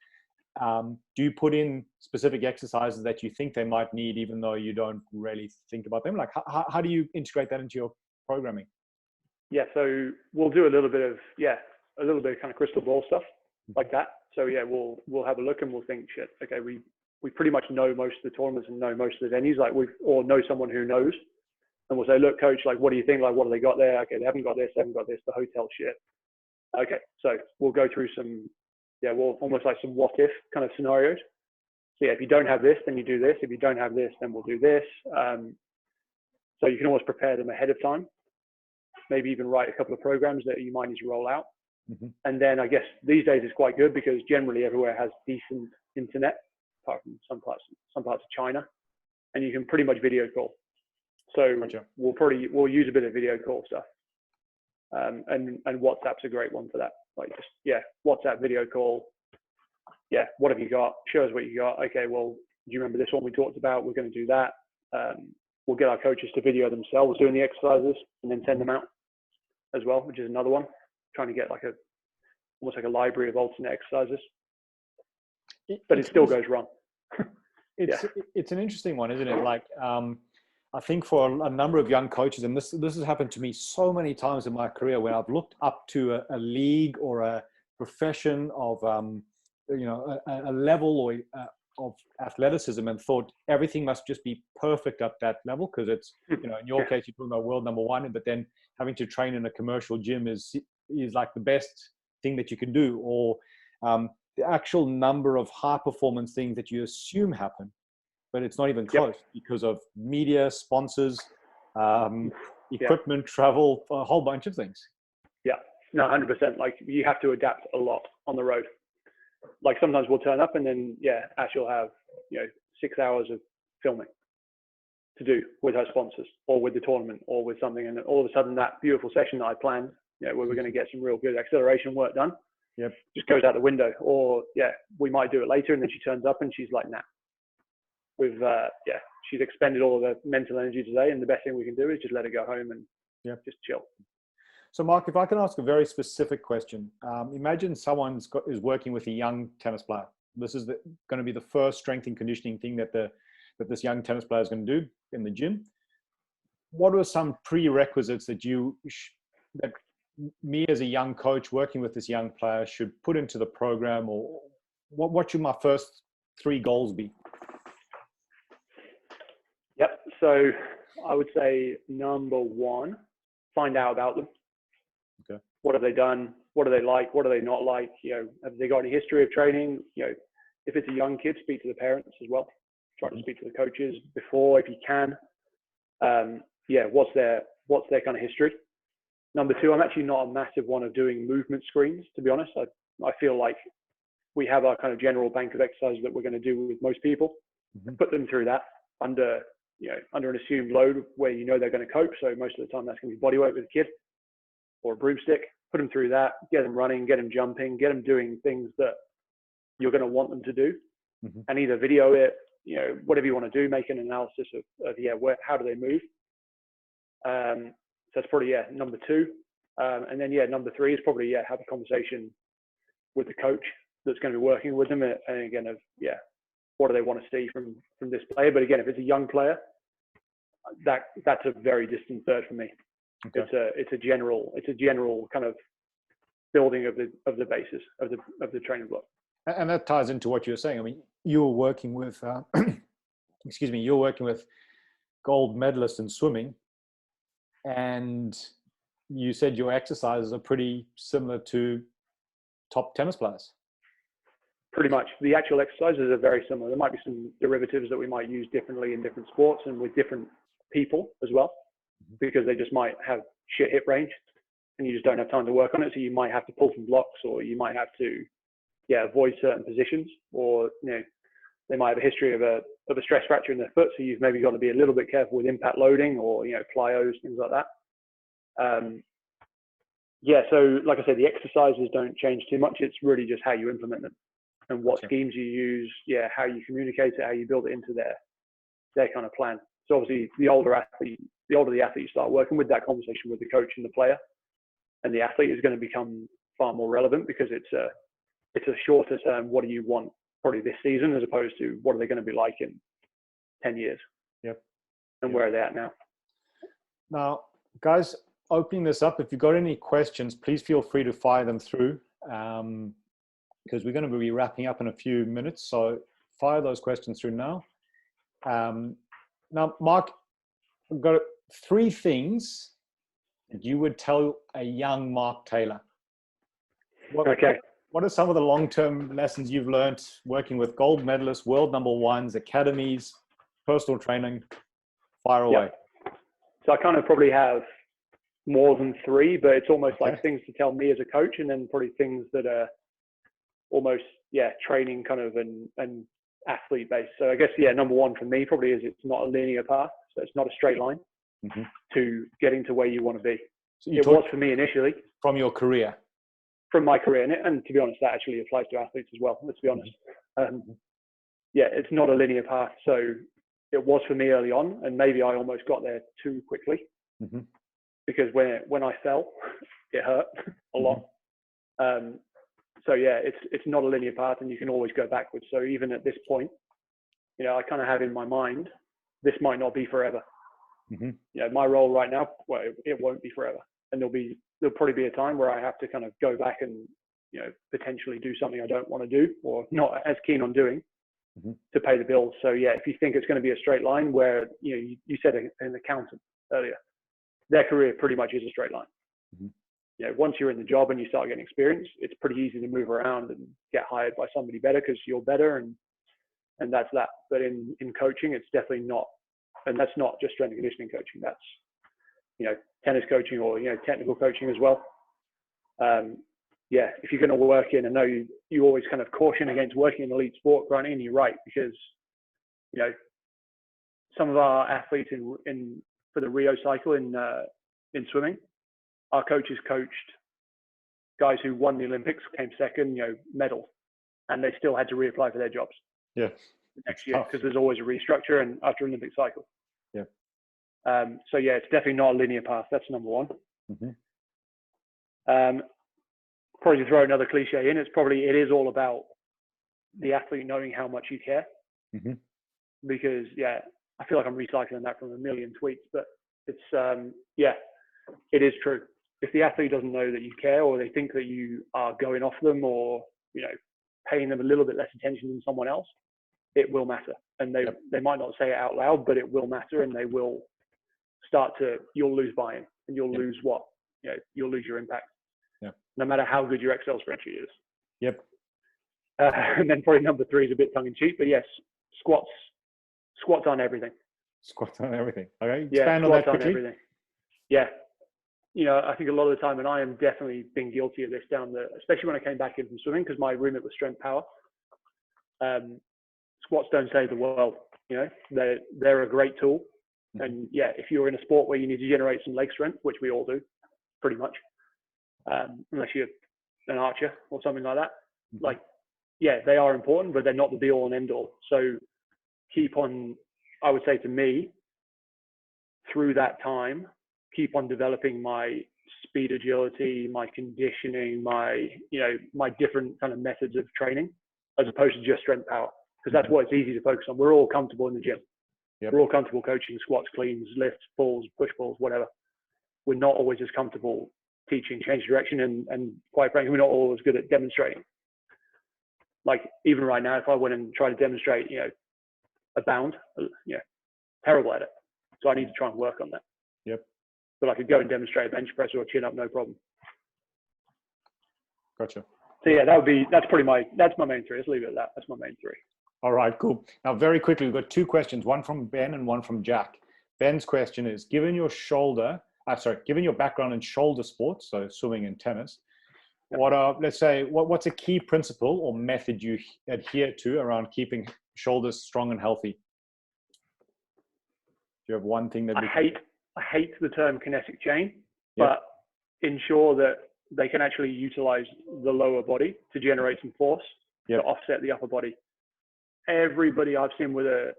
Do you put in specific exercises that you think they might need, even though you don't really think about them? Like, how do you integrate that into your programming? Yeah, so we'll do a little bit of kind of crystal ball stuff like that. So we'll have a look and we'll think, shit, okay, we pretty much know most of the tournaments and know most of the venues, or know someone who knows, and we'll say, look, coach, like, what do you think? Like, what have they got there? Okay, they haven't got this, the hotel shit. Okay, so we'll go through some. We'll almost like some what if kind of scenarios. So if you don't have this, then you do this. If you don't have this, then we'll do this. So you can always prepare them ahead of time. Maybe even write a couple of programs that you might need to roll out. And then I guess these days it's quite good because generally everywhere has decent internet, apart from some parts of China, and you can pretty much video call. So gotcha. We'll use a bit of video call stuff. And WhatsApp's a great one for that. Like WhatsApp video call. What have you got? Show us what you got. Okay, well, do you remember this one we talked about? We're going to do that. We'll get our coaches to video themselves doing the exercises and then send them out as well, which is another one. Trying to get almost like a library of alternate exercises. But it still goes wrong. It's an interesting one, isn't it? Like, I think for a number of young coaches, and this has happened to me so many times in my career, where I've looked up to a league or a profession of, a level or athleticism and thought everything must just be perfect at that level because it's, in your case, you're talking about world number one, but then having to train in a commercial gym is like the best thing that you can do, or the actual number of high performance things that you assume happen, but it's not even close because of media, sponsors, equipment, travel, a whole bunch of things. Yeah, no, 100%. Like you have to adapt a lot on the road. Like sometimes we'll turn up and then, Ash will have, 6 hours of filming to do with her sponsors or with the tournament or with something. And then all of a sudden that beautiful session that I planned, where we're going to get some real good acceleration work done, just goes out the window. Or, we might do it later. And then she turns up and she's like, nah, she's expended all of her mental energy today. And the best thing we can do is just let her go home and just chill. So, Mark, if I can ask a very specific question, imagine someone is working with a young tennis player. This is going to be the first strength and conditioning thing that this young tennis player is going to do in the gym. What are some prerequisites that that me as a young coach working with this young player should put into the program, or what should my first 3 goals be? Yep. So I would say number 1, find out about them. Okay. What have they done? What do they like? What do they not like? Have they got any history of training? If it's a young kid, speak to the parents as well. Try to speak to the coaches before, if you can. What's their kind of history? Number 2, I'm actually not a massive one of doing movement screens, to be honest. I feel like we have our kind of general bank of exercises that we're going to do with most people. Put them through that under an assumed load where they're going to cope. So most of the time that's going to be body weight with a kid or a broomstick. Put them through that, get them running, get them jumping, get them doing things that you're going to want them to do, and either video it, whatever you want to do, make an analysis of how do they move. So that's probably number 2, and then number 3 is probably have a conversation with the coach that's going to be working with them, and again what do they want to see from this player. But again, if it's a young player, that's a very distant third for me. Okay. It's a general kind of building of the basis of the training block. And that ties into what you were saying. I mean, you were working with you're working with gold medalists in swimming, and you said your exercises are pretty similar to top tennis players. Pretty much. The actual exercises are very similar. There might be some derivatives that we might use differently in different sports and with different people as well, because they just might have shit hip range and you just don't have time to work on it. So you might have to pull from blocks, or you might have to avoid certain positions, or they might have a history of a stress fracture in their foot. So you've maybe got to be a little bit careful with impact loading, or plyos, things like that. So like I said, the exercises don't change too much. It's really just how you implement them and what schemes you use, how you communicate it, how you build it into their kind of plan. So obviously the older the athlete you start working with, that conversation with the coach and the player and the athlete is going to become far more relevant, because it's a shorter term, what do you want probably this season, as opposed to what are they going to be like in 10 years? Yep. And where are they at now? Now, guys, opening this up, if you've got any questions, please feel free to fire them through, because we're going to be wrapping up in a few minutes. So fire those questions through now. Now, Mark, I've got 3 things that you would tell a young Mark Taylor. What are some of the long-term lessons you've learned working with gold medalists, world number 1s, academies, personal training? Fire away. So I kind of probably have more than 3, but it's almost like things to tell me as a coach, and then probably things that are almost, training kind of and athlete based. So I guess, number 1 for me probably is it's not a linear path. So it's not a straight line to getting to where you want to be. So it was for me initially. From your career? From my career. And to be honest, that actually applies to athletes as well, let's be honest. It's not a linear path. So it was for me early on, and maybe I almost got there too quickly, because when I fell, it hurt a lot. It's not a linear path, and you can always go backwards. So even at this point, I kind of have in my mind, this might not be forever. My role right now, well, it won't be forever. And there'll probably be a time where I have to kind of go back and, potentially do something I don't want to do or not as keen on doing. to pay the bills. So yeah, if you think it's going to be a straight line, where you said an accountant earlier, their career pretty much is a straight line. Once you're in the job and you start getting experience, it's pretty easy to move around and get hired by somebody better because you're better, and that's that. But in coaching, it's definitely not, and that's not just strength and conditioning coaching. That's tennis coaching or technical coaching as well. If you're going to work in, I know you always kind of caution against working in elite sport, Grant, and you're right, because some of our athletes for the Rio cycle in swimming, our coaches coached guys who won the Olympics, came second, medal, and they still had to reapply for their jobs. Yeah. Next year, because there's always a restructure and after Olympic cycle. Yeah. So yeah, it's definitely not a linear path. That's number one. Probably to throw another cliche in, it is all about the athlete knowing how much you care. Because I feel like I'm recycling that from a million tweets, but it's it is true. If the athlete doesn't know that you care, or they think that you are going off them, or paying them a little bit less attention than someone else, it will matter. And they might not say it out loud, but it will matter, and they will you'll lose buy-in, and you'll lose you'll lose your impact. No matter how good your Excel spreadsheet is. And then probably number 3 is a bit tongue-in-cheek, but yes, squats on everything. Squats on everything. Okay, squats expand on that quickly. On everything. Yeah. I think a lot of the time, and I am definitely been guilty of this especially when I came back in from swimming, because my remit was strength power. Squats don't save the world. They're a great tool. And if you're in a sport where you need to generate some leg strength, which we all do, pretty much, unless you're an archer or something like that, they are important, but they're not the be all and end all. So I would say to me, through that time, keep on developing my speed, agility, my conditioning, my different kind of methods of training, as opposed to just strength power, because that's what it's easy to focus on. We're all comfortable in the gym. We're all comfortable coaching squats, cleans, lifts, pulls, push pulls, whatever. We're not always as comfortable teaching change direction, and quite frankly, we're not always good at demonstrating. Like even right now, if I went and tried to demonstrate, a bound, terrible at it. So I need to try and work on that. But I could go and demonstrate a bench press or a chin up, no problem. Gotcha. So yeah, that's my main 3. Let's leave it at that. That's my main 3. All right, cool. Now, very quickly, we've got 2 questions, one from Ben and one from Jack. Ben's question is, given your background in shoulder sports, so swimming and tennis, what's a key principle or method you adhere to around keeping shoulders strong and healthy? Do you have one thing that I hate the term kinetic chain, but ensure that they can actually utilize the lower body to generate some force to offset the upper body. Everybody I've seen with a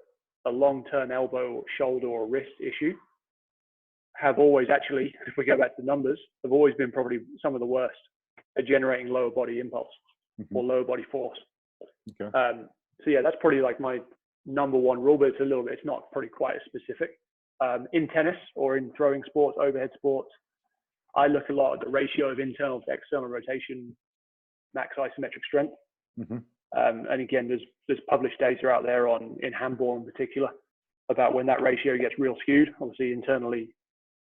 long-term elbow, shoulder, or wrist issue have always actually, if we go back to the numbers, have always been probably some of the worst at generating lower body impulse or lower body force. So yeah, that's probably like my number 1 rule, but it's not probably quite as specific. In tennis or in throwing sports, overhead sports, I look a lot at the ratio of internal to external rotation, max isometric strength. And again, there's published data out there in handball in particular about when that ratio gets real skewed. Obviously,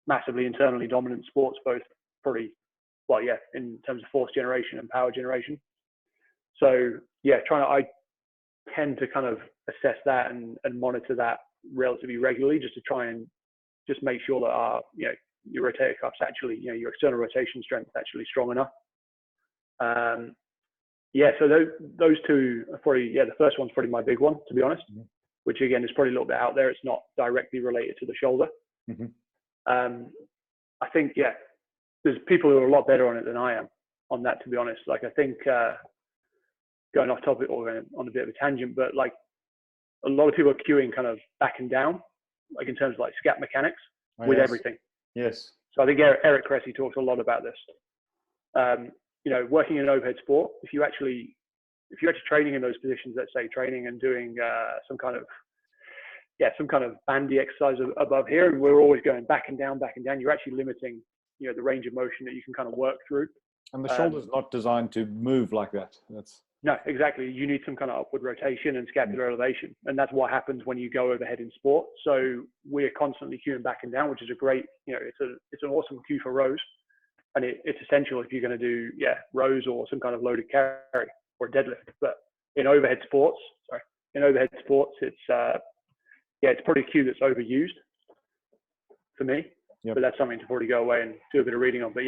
massively internally dominant sports, both probably, in terms of force generation and power generation. So yeah, I tend to kind of assess that and monitor that relatively regularly, just to try and just make sure that your rotator cuff's actually, your external rotation strength is actually strong enough. So those 2 are probably, the first one's probably my big one, to be honest, which again is probably a little bit out there. It's not directly related to the shoulder. I think, there's people who are a lot better on it than I am on that, to be honest. Like, I think, going off topic or going on a bit of a tangent, but like a lot of people are cueing kind of back and down, like in terms of like scap mechanics with everything. Yes. So I think Eric Cressy talks a lot about this. Working in overhead sport, if you're actually training in those positions, let's say training and doing some kind of bandy exercise above here, and we're always going back and down, you're actually limiting, the range of motion that you can kind of work through. And the shoulder's not designed to move like that. No, exactly. You need some kind of upward rotation and scapular elevation. And that's what happens when you go overhead in sport. So we're constantly cueing back and down, which is a great, it's an awesome cue for rows. And it's essential if you're going to do, rows or some kind of loaded carry or deadlift. But in overhead sports, it's probably a cue that's overused for me. Yep. But that's something to probably go away and do a bit of reading on. But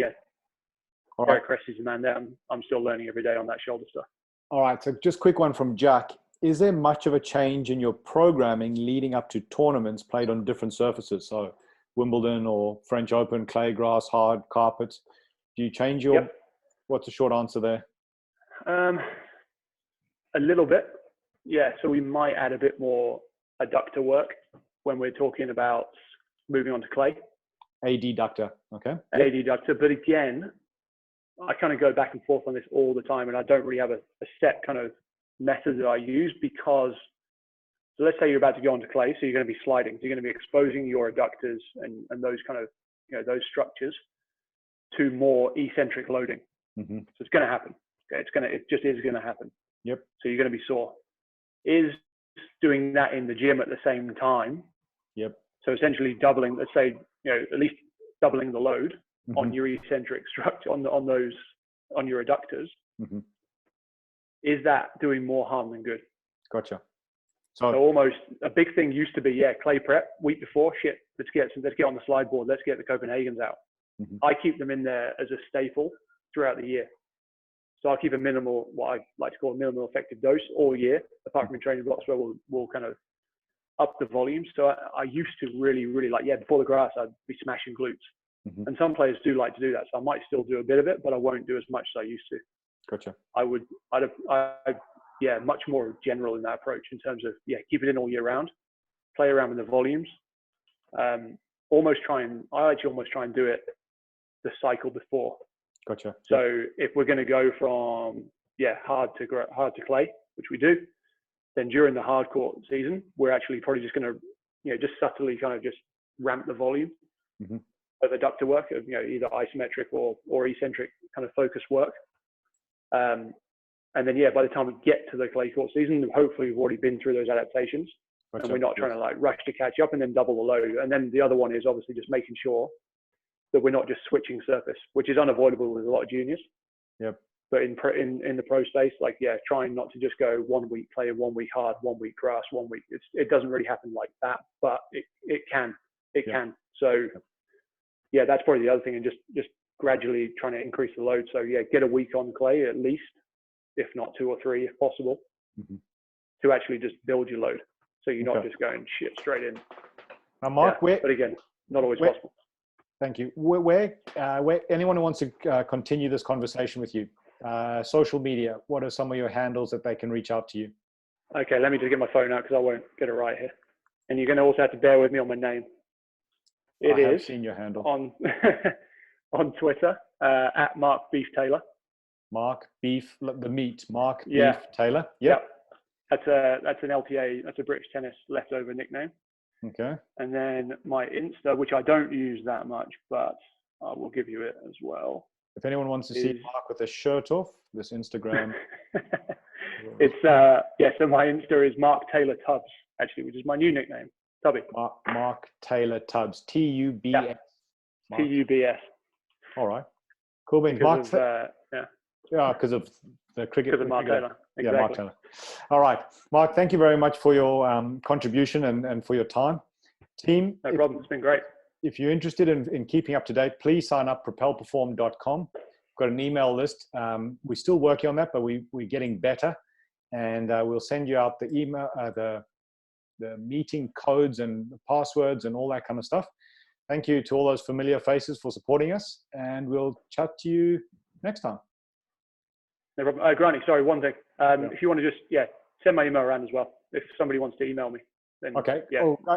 All right. Eric Cressy's the man there. I'm still learning every day on that shoulder stuff. All right, so just quick one from Jack. Is there much of a change in your programming leading up to tournaments played on different surfaces? So Wimbledon or French Open, clay, grass, hard, carpets. Do you change your, what's the short answer there? A little bit. Yeah, so we might add a bit more adductor work when we're talking about moving on to clay. Adductor, okay. Adductor, but again, I kind of go back and forth on this all the time, and I don't really have a set kind of method that I use because, so let's say you're about to go onto clay, so you're going to be sliding, so you're going to be exposing your adductors and those kind of, those structures to more eccentric loading. Mm-hmm. So it's going to happen. Okay? It just is going to happen. Yep. So you're going to be sore. Is doing that in the gym at the same time. Yep. So essentially doubling, let's say, at least doubling the load. Mm-hmm. On your eccentric structure, on your adductors, mm-hmm. Is that doing more harm than good? Gotcha. So almost a big thing used to be, clay prep week before. Shit, let's get on the slide board. Let's get the Copenhagen's out. Mm-hmm. I keep them in there as a staple throughout the year. So I'll keep a minimal, what I like to call a minimal effective dose all year, apart from in training blocks where we'll kind of up the volume. So I used to really, really before the grass, I'd be smashing glutes. Mm-hmm. And some players do like to do that. So I might still do a bit of it, but I won't do as much as I used to. Gotcha. I'd much more general in that approach in terms of, keep it in all year round, play around with the volumes. I actually almost try and do it the cycle before. Gotcha. So if we're going to go from, hard to clay, which we do, then during the hard court season, we're actually probably just going to, just subtly kind of just ramp the volume. Mm-hmm. Of adductor work, of either isometric or eccentric kind of focus work, and then by the time we get to the clay court season, hopefully we've already been through those adaptations, and we're not trying to rush to catch up and then double the load. And then the other one is obviously just making sure that we're not just switching surface, which is unavoidable with a lot of juniors. Yep. But in the pro space, trying not to just go 1 week clay, 1 week hard, 1 week grass, 1 week. It doesn't really happen like that, but it can. Can. So. Yeah, that's probably the other thing, and just gradually trying to increase the load. So get a week on clay at least, if not 2 or 3 if possible, mm-hmm. to actually just build your load. So you're not just going shit straight in. Now, Mark, but again, not always possible. Thank you. Where anyone who wants to continue this conversation with you, social media, what are some of your handles that they can reach out to you? Okay, let me just get my phone out because I won't get it right here. And you're going to also have to bear with me on my name. I have seen your handle on Twitter at Mark Beef Taylor. Mark Beef, the meat. Mark Beef Taylor. Yep. That's an LTA. That's a British tennis leftover nickname. Okay. And then my Insta, which I don't use that much, but I will give you it as well. If anyone wants to see Mark with a shirt off, this Instagram. It's so my Insta is Mark Taylor Tubbs, actually, which is my new nickname. Tubby. Mark Taylor Tubbs. T-U-B-S. T-U-B-S. All right. Cool beans. Because because of the cricket. Because of Mark Taylor. Exactly. Yeah, Mark Taylor. All right. Mark, thank you very much for your contribution and for your time. Team. No problem. It's been great. If you're interested in keeping up to date, please sign up propelperform.com. We've got an email list. We're still working on that, but we're getting better. And we'll send you out the email, the meeting codes and the passwords and all that kind of stuff. Thank you to all those familiar faces for supporting us, and we'll chat to you next time. No problem. Granny, sorry, one thing. If you want to just send my email around as well. If somebody wants to email me, then okay.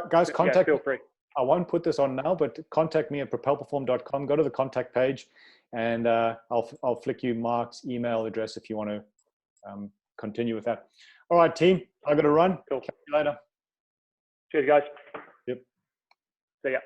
Guys, contact. Feel free. I won't put this on now, but contact me at propelperform.com. Go to the contact page, and I'll flick you Mark's email address if you want to continue with that. All right, team. I got to run. Cool. Catch you later. Cheers, guys. Yep. See ya.